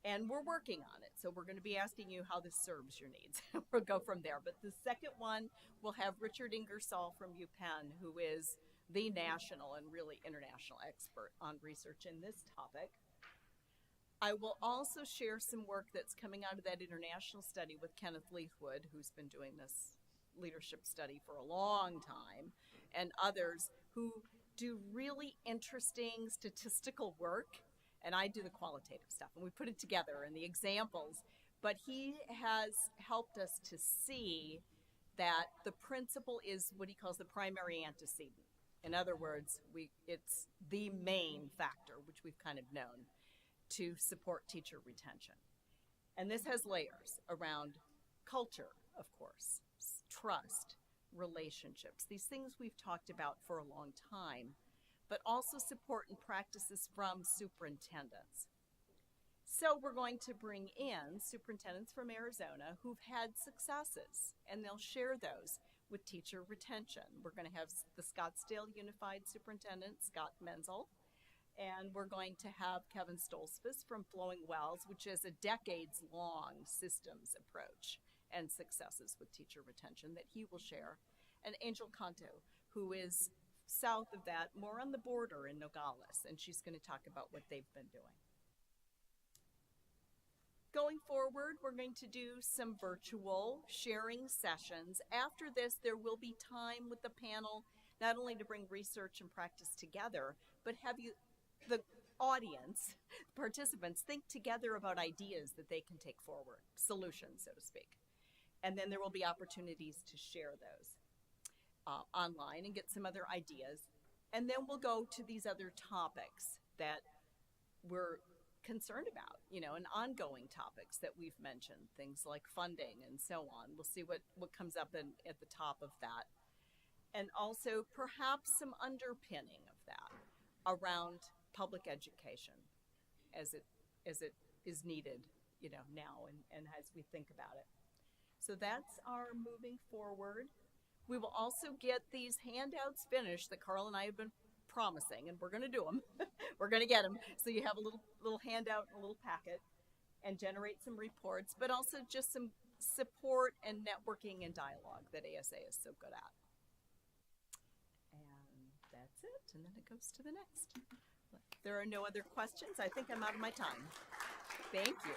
and we're working on it. So we're going to be asking you how this serves your needs. We'll go from there. But the second one, we'll have Richard Ingersoll from UPenn, who is the national and really international expert on research in this topic. I will also share some work that's coming out of that international study with Kenneth Leithwood, who's been doing this leadership study for a long time, and others who do really interesting statistical work, and I do the qualitative stuff, and we put it together in the examples, but he has helped us to see that the principle is what he calls the primary antecedent. In other words, it's the main factor, which we've kind of known, to support teacher retention. And this has layers around culture, of course, trust, relationships, these things we've talked about for a long time, but also support and practices from superintendents. So we're going to bring in superintendents from Arizona who've had successes, and they'll share those with teacher retention. We're going to have the Scottsdale Unified Superintendent, Scott Menzel, and we're going to have Kevin Stolzfus from Flowing Wells, which is a decades-long systems approach and successes with teacher retention that he will share, and Angel Canto, who is south of that, more on the border in Nogales, and she's going to talk about what they've been doing. Going forward, we're going to do some virtual sharing sessions. After this, there will be time with the panel, not only to bring research and practice together, but have you, the audience, participants, think together about ideas that they can take forward, solutions, so to speak. And then there will be opportunities to share those online and get some other ideas. And then we'll go to these other topics that we're concerned about, and ongoing topics that we've mentioned, things like funding and so on. We'll see what comes up at the top of that. And also perhaps some underpinning of that around public education as it is needed, now and as we think about it. So that's our moving forward. We will also get these handouts finished that Carl and I have been promising, and we're going to do them. We're going to get them. So you have a little handout and a little packet and generate some reports, but also just some support and networking and dialogue that ASA is so good at. And that's it. And then it goes to the next. There are no other questions. I think I'm out of my time. Thank you.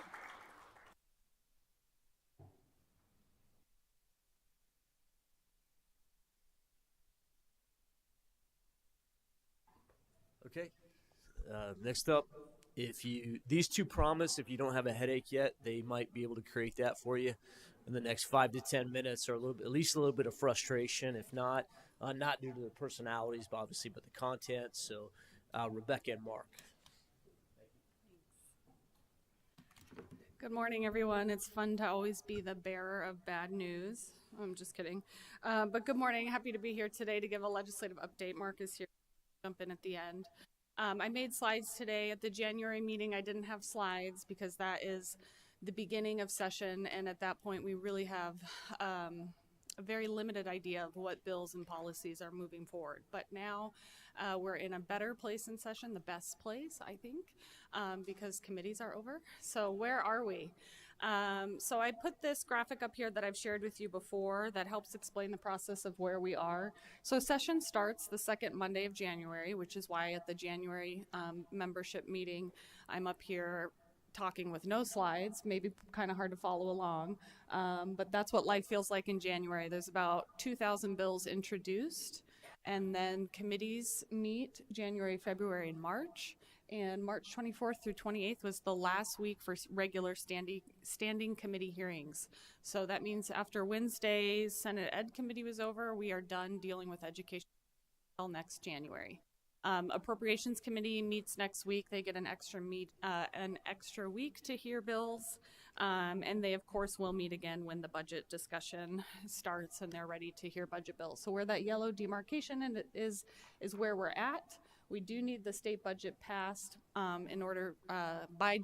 Okay. Next up, these two promise, if you don't have a headache yet, they might be able to create that for you in the next 5 to 10 minutes, or at least a little bit of frustration. If not, not due to their personalities, but obviously, but the content. So, Rebecca and Mark. Good morning, everyone. It's fun to always be the bearer of bad news. I'm just kidding. But good morning. Happy to be here today to give a legislative update. Mark is here. Jump in at the end. I made slides today. At the January meeting, I didn't have slides because that is the beginning of session, and at that point, we really have a very limited idea of what bills and policies are moving forward. But now we're in a better place in session, the best place, I think, because committees are over. So where are we? So I put this graphic up here that I've shared with you before that helps explain the process of where we are. So session starts the second Monday of January, which is why at the January membership meeting, I'm up here talking with no slides, maybe kind of hard to follow along, but that's what life feels like in January. There's about 2,000 bills introduced, and then committees meet January, February, and March. And March 24th through 28th was the last week for regular standing committee hearings. So that means after Wednesday's Senate Ed Committee was over, we are done dealing with education until next January. Appropriations Committee meets next week. They get an extra week to hear bills. And they, of course, will meet again when the budget discussion starts and they're ready to hear budget bills. So where that yellow demarcation is where we're at. We do need the state budget passed in order by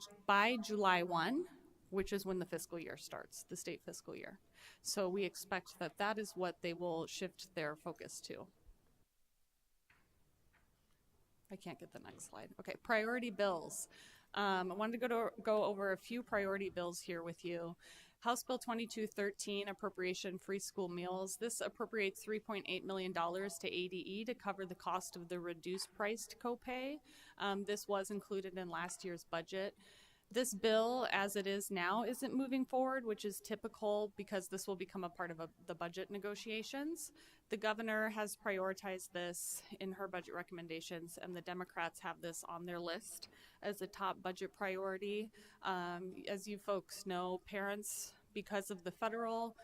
July 1, which is when the fiscal year starts, the state fiscal year. So we expect that is what they will shift their focus to. I can't get the next slide. Okay, priority bills. I wanted to go over a few priority bills here with you. House Bill 2213, appropriation free school meals. This appropriates $3.8 million to ADE to cover the cost of the reduced priced copay. This was included in last year's budget. This bill, as it is now, isn't moving forward, which is typical because this will become a part of the budget negotiations. The governor has prioritized this in her budget recommendations, and the Democrats have this on their list as a top budget priority. As you folks know, parents, because of the federal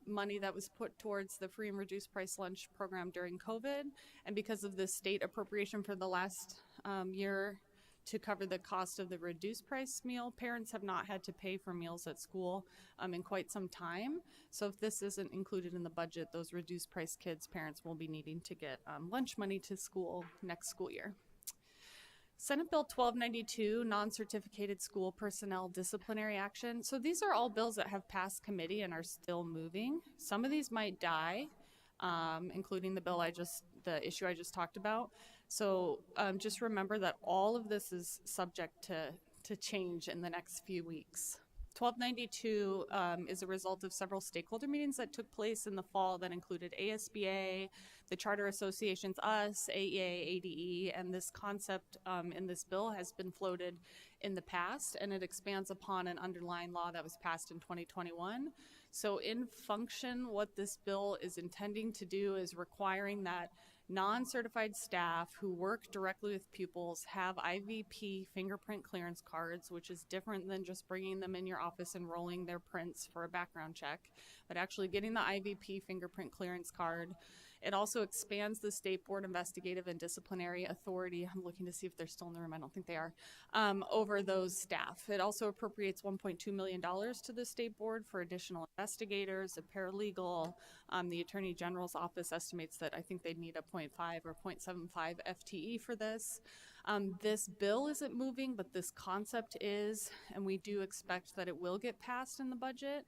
money that was put towards the free and reduced price lunch program during COVID, and because of the state appropriation for the last year to cover the cost of the reduced price meal, parents have not had to pay for meals at school in quite some time. So if this isn't included in the budget, those reduced price kids' parents will be needing to get lunch money to school next school year. Senate Bill 1292, non-certificated school personnel disciplinary action. So these are all bills that have passed committee and are still moving. Some of these might die, including the issue I just talked about. So just remember that all of this is subject to change in the next few weeks. 1292 is a result of several stakeholder meetings that took place in the fall that included ASBA, the charter associations, us, AEA, ADE, and this concept in this bill has been floated in the past, and it expands upon an underlying law that was passed in 2021. So in function, what this bill is intending to do is requiring that non-certified staff who work directly with pupils have IVP fingerprint clearance cards, which is different than just bringing them in your office and rolling their prints for a background check, but actually getting the IVP fingerprint clearance card. It also expands the State Board Investigative and Disciplinary Authority. I'm looking to see if they're still in the room. I don't think they are. Over those staff. It also appropriates $1.2 million to the State Board for additional investigators, a paralegal. The Attorney General's office estimates that I think they'd need a 0.5 or 0.75 FTE for this. This bill isn't moving, but this concept is, and we do expect that it will get passed in the budget.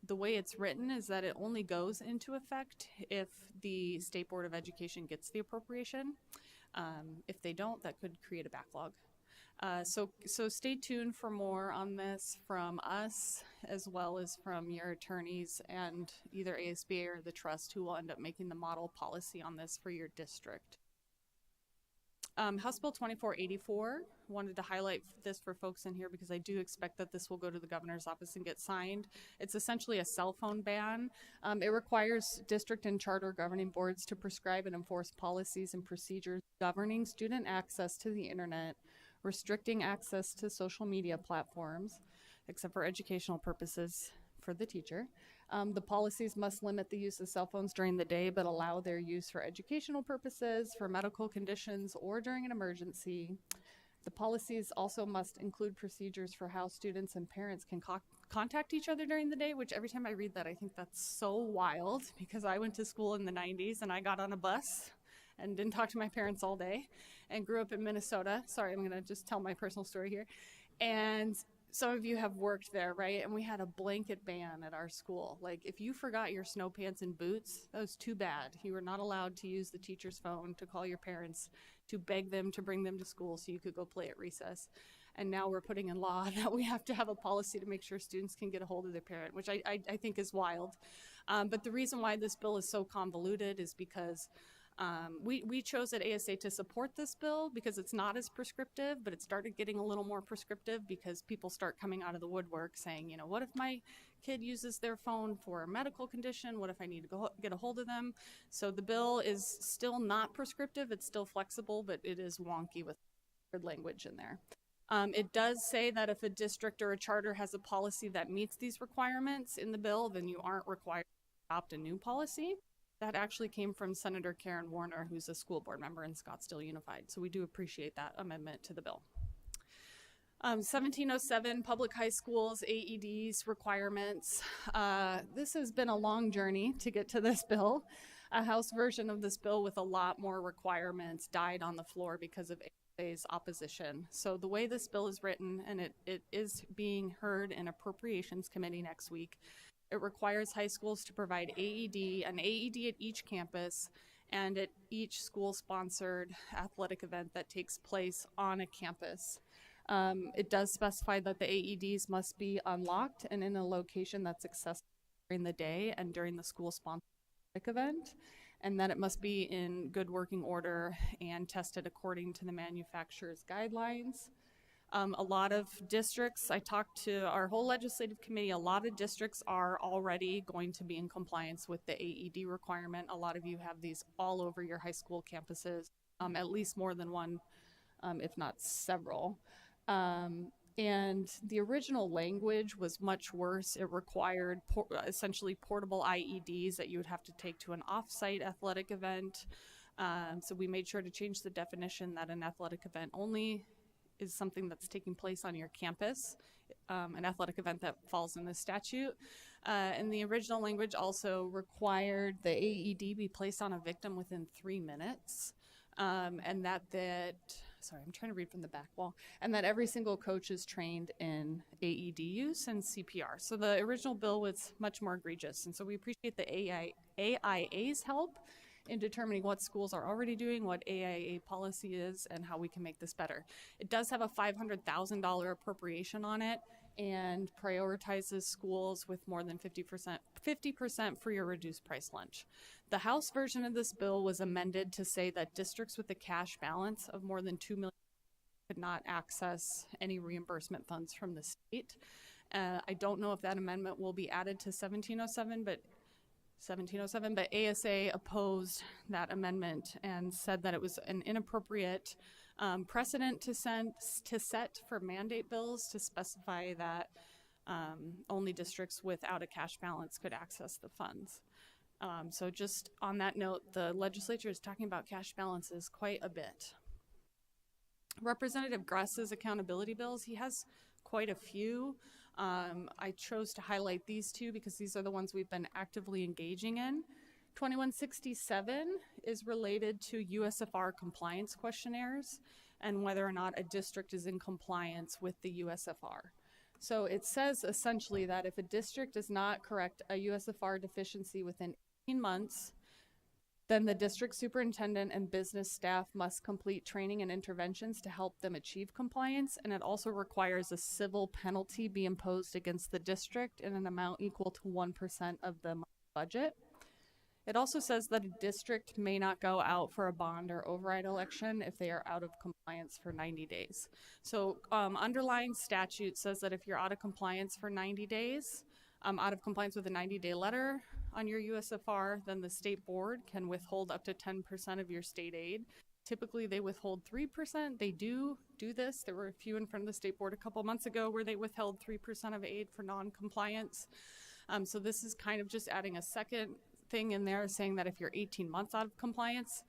The way it's written is that it only goes into effect if the State Board of Education gets the appropriation. If they don't, that could create a backlog. So stay tuned for more on this from us, as well as from your attorneys and either ASBA or the trust, who will end up making the model policy on this for your district. House Bill 2484, wanted to highlight this for folks in here because I do expect that this will go to the governor's office and get signed. It's essentially a cell phone ban. It requires district and charter governing boards to prescribe and enforce policies and procedures governing student access to the internet, restricting access to social media platforms, except for educational purposes for the teacher. The policies must limit the use of cell phones during the day, but allow their use for educational purposes, for medical conditions, or during an emergency. The policies also must include procedures for how students and parents can contact each other during the day, which every time I read that, I think that's so wild, because I went to school in the 90s and I got on a bus and didn't talk to my parents all day and grew up in Minnesota. Sorry, I'm gonna just tell my personal story here. And some of you have worked there, right? And we had a blanket ban at our school. Like, if you forgot your snow pants and boots, that was too bad. You were not allowed to use the teacher's phone to call your parents to beg them to bring them to school so you could go play at recess. And now we're putting in law that we have to have a policy to make sure students can get a hold of their parent, which I think is wild. But the reason why this bill is so convoluted is because we chose at ASA to support this bill because it's not as prescriptive, but it started getting a little more prescriptive because people start coming out of the woodwork saying, you know, what if my kid uses their phone for a medical condition? What if I need to go get a hold of them? So the bill is still not prescriptive. It's still flexible, but it is wonky with weird language in there. It does say that if a district or a charter has a policy that meets these requirements in the bill, then you aren't required to adopt a new policy. That actually came from Senator Karen Warner, who's a school board member in Scottsdale Unified. So we do appreciate that amendment to the bill. 1707, public high schools, AEDs requirements. This has been a long journey to get to this bill. A House version of this bill with a lot more requirements died on the floor because of ASA's opposition. So the way this bill is written, and it is being heard in Appropriations Committee next week, it requires high schools to provide an AED at each campus and at each school-sponsored athletic event that takes place on a campus. It does specify that the AEDs must be unlocked and in a location that's accessible during the day and during the school-sponsored event, and that it must be in good working order and tested according to the manufacturer's guidelines. A lot of districts, I talked to our whole legislative committee, a lot of districts are already going to be in compliance with the AED requirement. A lot of you have these all over your high school campuses, at least more than one, if not several. And the original language was much worse. It required essentially portable IEDs that you would have to take to an off-site athletic event. So we made sure to change the definition that an athletic event only is something that's taking place on your campus, an athletic event that falls in the statute. And the original language also required the AED be placed on a victim within 3 minutes, and sorry, I'm trying to read from the back wall, and that every single coach is trained in AED use and CPR. So the original bill was much more egregious, and so we appreciate the AIA's help in determining what schools are already doing, what AIA policy is, and how we can make this better. It does have a $500,000 appropriation on it and prioritizes schools with more than 50% free or reduced price lunch. The House version of this bill was amended to say that districts with a cash balance of more than $2 million could not access any reimbursement funds from the state. I don't know if that amendment will be added to 1707, but ASA opposed that amendment and said that it was an inappropriate precedent to set for mandate bills to specify that only districts without a cash balance could access the funds. So just on that note, the legislature is talking about cash balances quite a bit. Representative Gruss's accountability bills, he has quite a few. I chose to highlight these two because these are the ones we've been actively engaging in. 2167 is related to USFR compliance questionnaires and whether or not a district is in compliance with the USFR. So it says essentially that if a district does not correct a USFR deficiency within 18 months, then the district superintendent and business staff must complete training and interventions to help them achieve compliance, and it also requires a civil penalty be imposed against the district in an amount equal to 1% of the budget. It also says that a district may not go out for a bond or override election if they are out of compliance for 90 days. So underlying statute says that if you're out of compliance for 90 days, out of compliance with a 90-day letter on your USFR, then the state board can withhold up to 10% of your state aid. Typically, they withhold 3%. They do this. There were a few in front of the state board a couple months ago where they withheld 3% of aid for non-compliance. So this is kind of just adding a second thing in there saying that if you're 18 months out of compliance,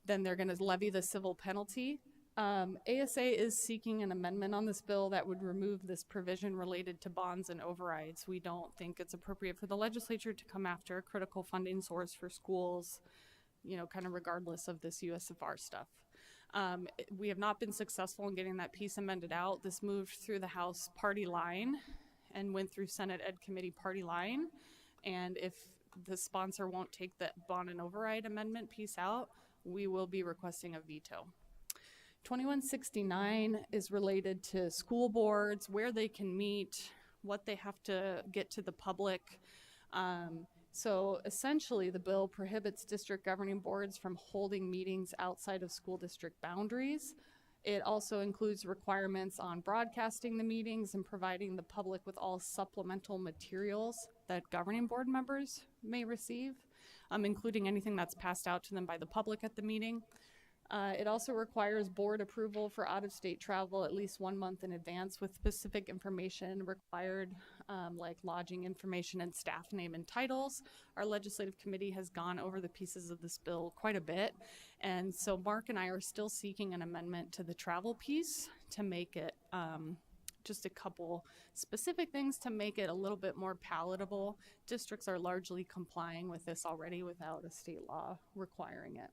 then they're going to levy the civil penalty. ASA is seeking an amendment on this bill that would remove this provision related to bonds and overrides. We don't think it's appropriate for the legislature to come after a critical funding source for schools, kind of regardless of this USFR stuff. We have not been successful in getting that piece amended out. This moved through the House party line and went through Senate Ed Committee party line. And if the sponsor won't take that bond and override amendment piece out, we will be requesting a veto. 2169 is related to school boards, where they can meet, what they have to get to the public. So essentially, the bill prohibits district governing boards from holding meetings outside of school district boundaries. It also includes requirements on broadcasting the meetings and providing the public with all supplemental materials that governing board members may receive, including anything that's passed out to them by the public at the meeting. It also requires board approval for out-of-state travel at least 1 month in advance with specific information required, like lodging information and staff name and titles. Our legislative committee has gone over the pieces of this bill quite a bit, and so Mark and I are still seeking an amendment to the travel piece to make it just a couple specific things to make it a little bit more palatable. Districts are largely complying with this already without a state law requiring it.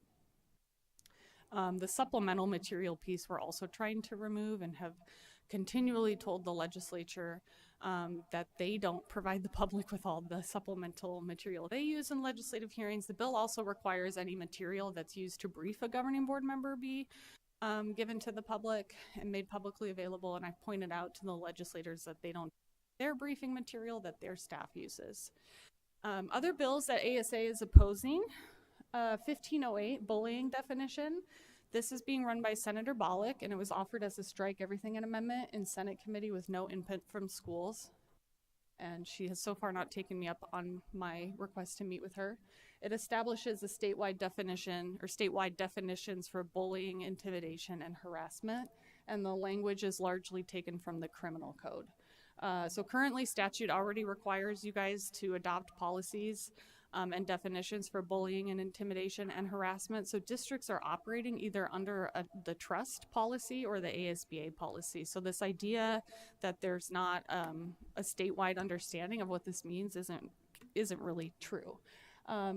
The supplemental material piece we're also trying to remove and have continually told the legislature that they don't provide the public with all the supplemental material they use in legislative hearings. The bill also requires any material that's used to brief a governing board member be given to the public and made publicly available, and I've pointed out to the legislators that they don't their briefing material that their staff uses. Other bills that ASA is opposing, 1508 bullying definition. This is being run by Senator Bollock, and it was offered as a strike everything amendment in Senate committee with no input from schools. And she has so far not taken me up on my request to meet with her. It establishes a statewide definition or statewide definitions for bullying, intimidation, and harassment, and the language is largely taken from the criminal code. So currently statute already requires you guys to adopt policies and definitions for bullying and intimidation and harassment. So districts are operating either under the trust policy or the ASBA policy. So this idea that there's not a statewide understanding of what this means isn't really true.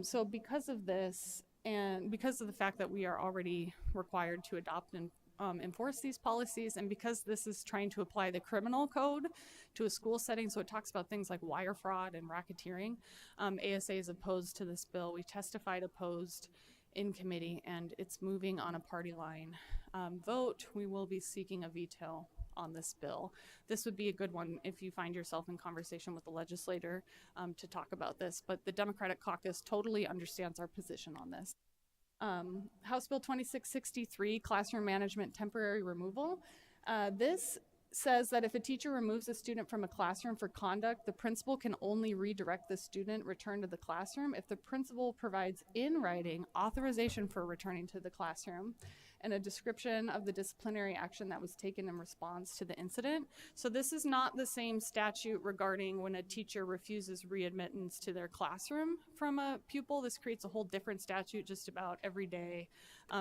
So because of this, and because of the fact that we are already required to adopt and enforce these policies, and because this is trying to apply the criminal code to a school setting, so it talks about things like wire fraud and racketeering, ASA is opposed to this bill. We testified opposed in committee, and it's moving on a party line vote. We will be seeking a veto on this bill. This would be a good one if you find yourself in conversation with the legislator to talk about this, but the Democratic caucus totally understands our position on this. House Bill 2663, classroom management temporary removal. This says that if a teacher removes a student from a classroom for conduct, the principal can only redirect the student return to the classroom if the principal provides in writing authorization for returning to the classroom and a description of the disciplinary action that was taken in response to the incident. So this is not the same statute regarding when a teacher refuses readmittance to their classroom from a pupil. This creates a whole different statute just about everyday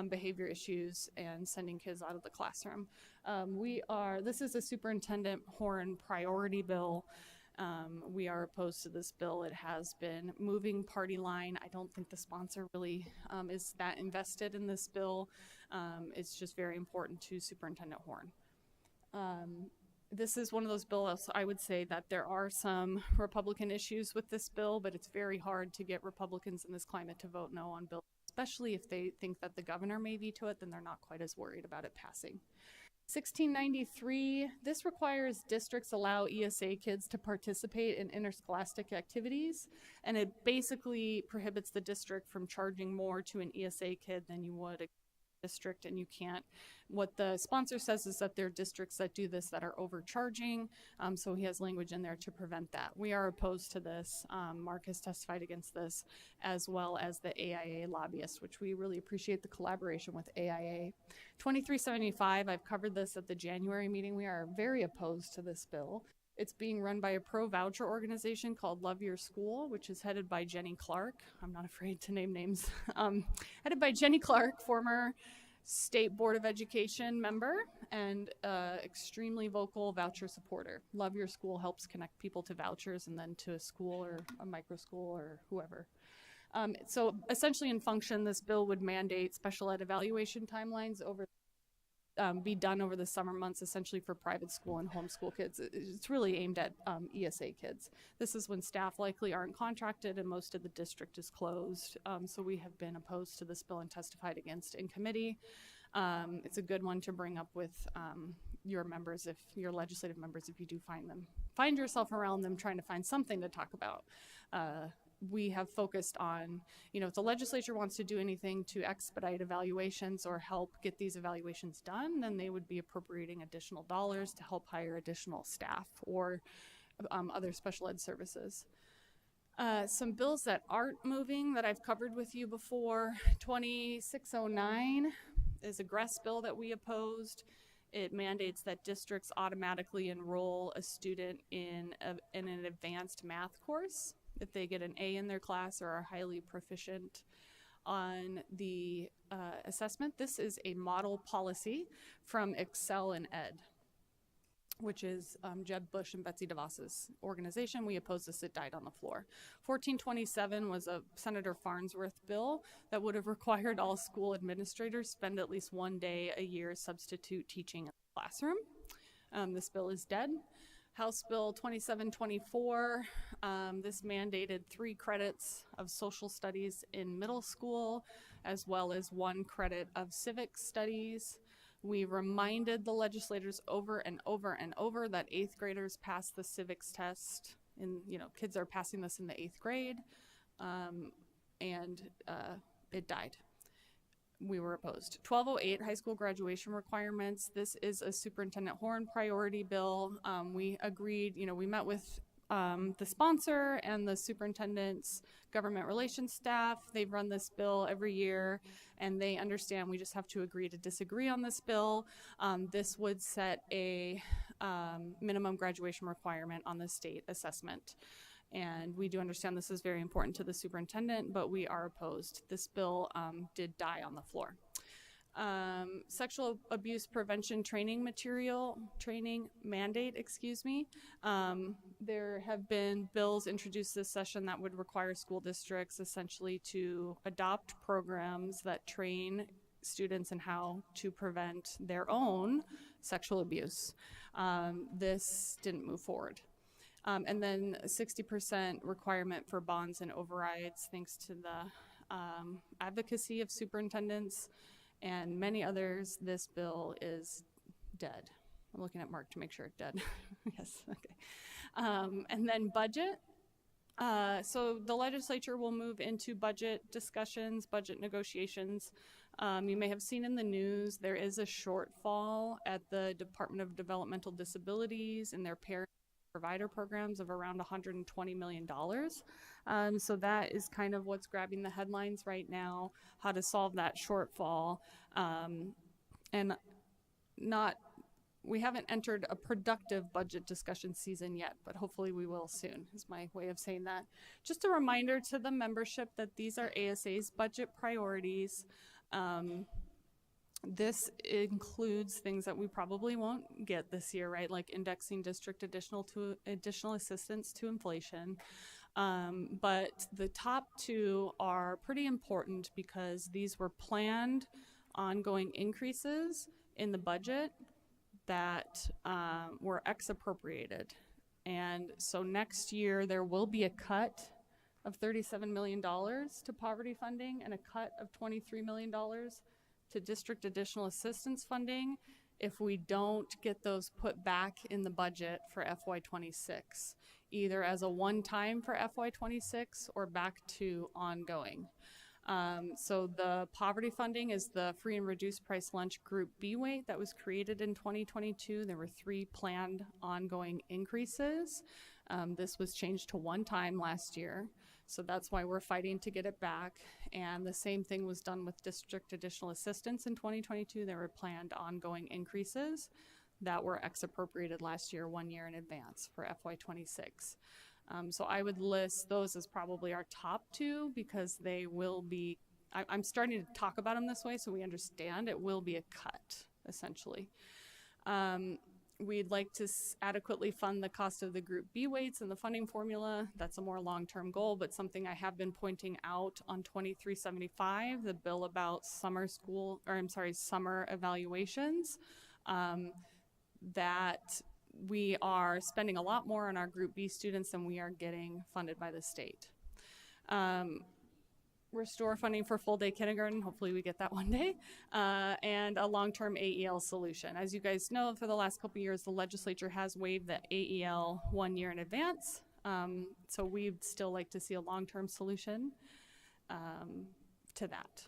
behavior issues and sending kids out of the classroom. This is a Superintendent Horn priority bill. We are opposed to this bill. It has been moving party line. I don't think the sponsor really is that invested in this bill. It's just very important to Superintendent Horn. This is one of those bills, I would say that there are some Republican issues with this bill, but it's very hard to get Republicans in this climate to vote no on bills, especially if they think that the governor may veto it, then they're not quite as worried about it passing. 1693, this requires districts allow ESA kids to participate in interscholastic activities, and it basically prohibits the district from charging more to an ESA kid than you would a district, and you can't. What the sponsor says is that there are districts that do this that are overcharging, so he has language in there to prevent that. We are opposed to this. Mark has testified against this, as well as the AIA lobbyists, which we really appreciate the collaboration with AIA. 2375, I've covered this at the January meeting. We are very opposed to this bill. It's being run by a pro-voucher organization called Love Your School, which is headed by Jenny Clark. I'm not afraid to name names. Headed by Jenny Clark, former State Board of Education member and extremely vocal voucher supporter. Love Your School helps connect people to vouchers and then to a school or a micro school or whoever. So essentially in function, this bill would mandate special ed evaluation timelines be done over the summer months, essentially for private school and homeschool kids. It's really aimed at ESA kids. This is when staff likely aren't contracted and most of the district is closed. So we have been opposed to this bill and testified against in committee. It's a good one to bring up with your members, if your legislative members, if you do find yourself around them trying to find something to talk about. We have focused on, if the legislature wants to do anything to expedite evaluations or help get these evaluations done, then they would be appropriating additional dollars to help hire additional staff or other special ed services. Some bills that aren't moving that I've covered with you before. 2609 is a GRES bill that we opposed. It mandates that districts automatically enroll a student in an advanced math course if they get an A in their class or are highly proficient on the assessment. This is a model policy from Excel in Ed, which is Jeb Bush and Betsy DeVos's organization. We opposed this, it died on the floor. 1427 was a Senator Farnsworth bill that would have required all school administrators spend at least one day a year substitute teaching in the classroom. This bill is dead. House Bill 2724, this mandated 3 credits of social studies in middle school, as well as 1 credit of civic studies We reminded the legislators over and over and over that 8th graders pass the civics test. Kids are passing this in the 8th grade, and it died. We were opposed. 1208, high school graduation requirements. This is a Superintendent Horn priority bill. We agreed, we met with the sponsor and the superintendent's government relations staff. They've run this bill every year, and they understand we just have to agree to disagree on this bill. This would set a minimum graduation requirement on the state assessment. And we do understand this is very important to the superintendent, but we are opposed. This bill did die on the floor. Sexual abuse prevention training mandate. There have been bills introduced this session that would require school districts essentially to adopt programs that train students in how to prevent their own sexual abuse. This didn't move forward. And then a 60% requirement for bonds and overrides, thanks to the advocacy of superintendents and many others. This bill is dead. I'm looking at Mark to make sure it's dead. Yes, okay. And then budget. So the legislature will move into budget discussions, budget negotiations. You may have seen in the news there is a shortfall at the Department of Developmental Disabilities in their parent provider programs of around $120 million. So that is kind of what's grabbing the headlines right now, how to solve that shortfall. We haven't entered a productive budget discussion season yet, but hopefully we will soon, is my way of saying that. Just a reminder to the membership that these are ASA's budget priorities. This includes things that we probably won't get this year, right? Like indexing district additional assistance to inflation. But the top two are pretty important because these were planned ongoing increases in the budget that were ex-appropriated. And so next year there will be a cut of $37 million to poverty funding and a cut of $23 million to district additional assistance funding if we don't get those put back in the budget for FY26, either as a one-time for FY26 or back to ongoing. So the poverty funding is the free and reduced price lunch group B weight that was created in 2022. There were 3 planned ongoing increases. This was changed to one time last year. So that's why we're fighting to get it back. And the same thing was done with district additional assistance in 2022. There were planned ongoing increases that were ex-appropriated last year, 1 year in advance for FY26. So I would list those as probably our top two because they will be, I'm starting to talk about them this way so we understand it will be a cut, essentially. We'd like to adequately fund the cost of the Group B weights and the funding formula. That's a more long-term goal, but something I have been pointing out on 2375, the bill about summer evaluations, that we are spending a lot more on our Group B students than we are getting funded by the state. Restore funding for full-day kindergarten. Hopefully we get that one day. And a long-term AEL solution. As you guys know, for the last couple of years, the legislature has waived the AEL 1 year in advance. So we'd still like to see a long-term solution to that.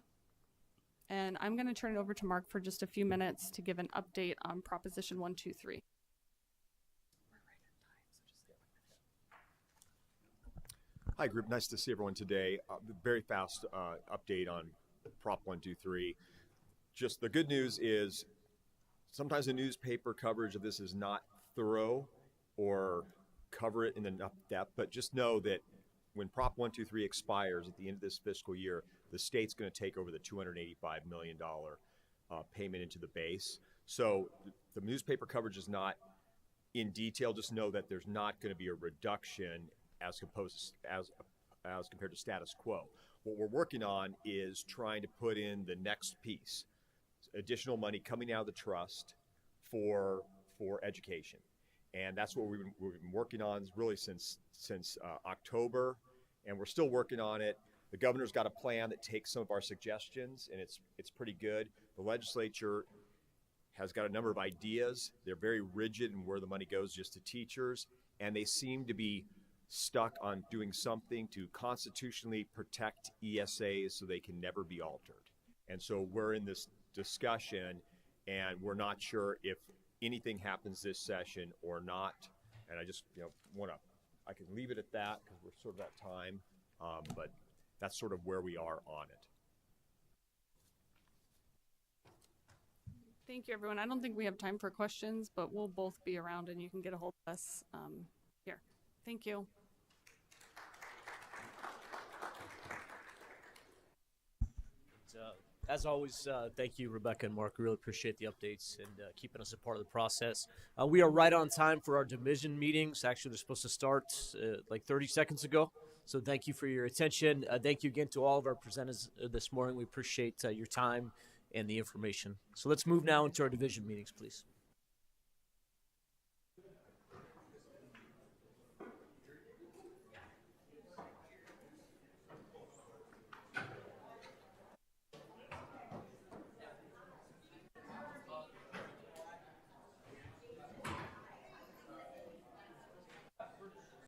And I'm going to turn it over to Mark for just a few minutes to give an update on Proposition 123. Hi, group. Nice to see everyone today. Very fast update on Prop 123. Just the good news is sometimes the newspaper coverage of this is not thorough or cover it in enough depth, but just know that when Prop 123 expires at the end of this fiscal year, the state's going to take over the $285 million payment into the base. So the newspaper coverage is not in detail. Just know that there's not going to be a reduction as compared to status quo. What we're working on is trying to put in the next piece, additional money coming out of the trust for education, and that's what we've been working on really since October, and we're still working on it. The governor's got a plan that takes some of our suggestions, and it's pretty good. The legislature has got a number of ideas. They're very rigid in where the money goes just to teachers, and they seem to be stuck on doing something to constitutionally protect ESAs so they can never be altered. And so we're in this discussion, and we're not sure if anything happens this session or not. And I just I can leave it at that because we're sort of at time, but that's sort of where we are on it. Thank you, everyone. I don't think we have time for questions, but we'll both be around and you can get a hold of us here. Thank you. As always, thank you, Rebecca and Mark. Really appreciate the updates and keeping us a part of the process. We are right on time for our division meetings. Actually, they're supposed to start like 30 seconds ago. So thank you for your attention. Thank you again to all of our presenters this morning. We appreciate your time and the information. So let's move now into our division meetings, please.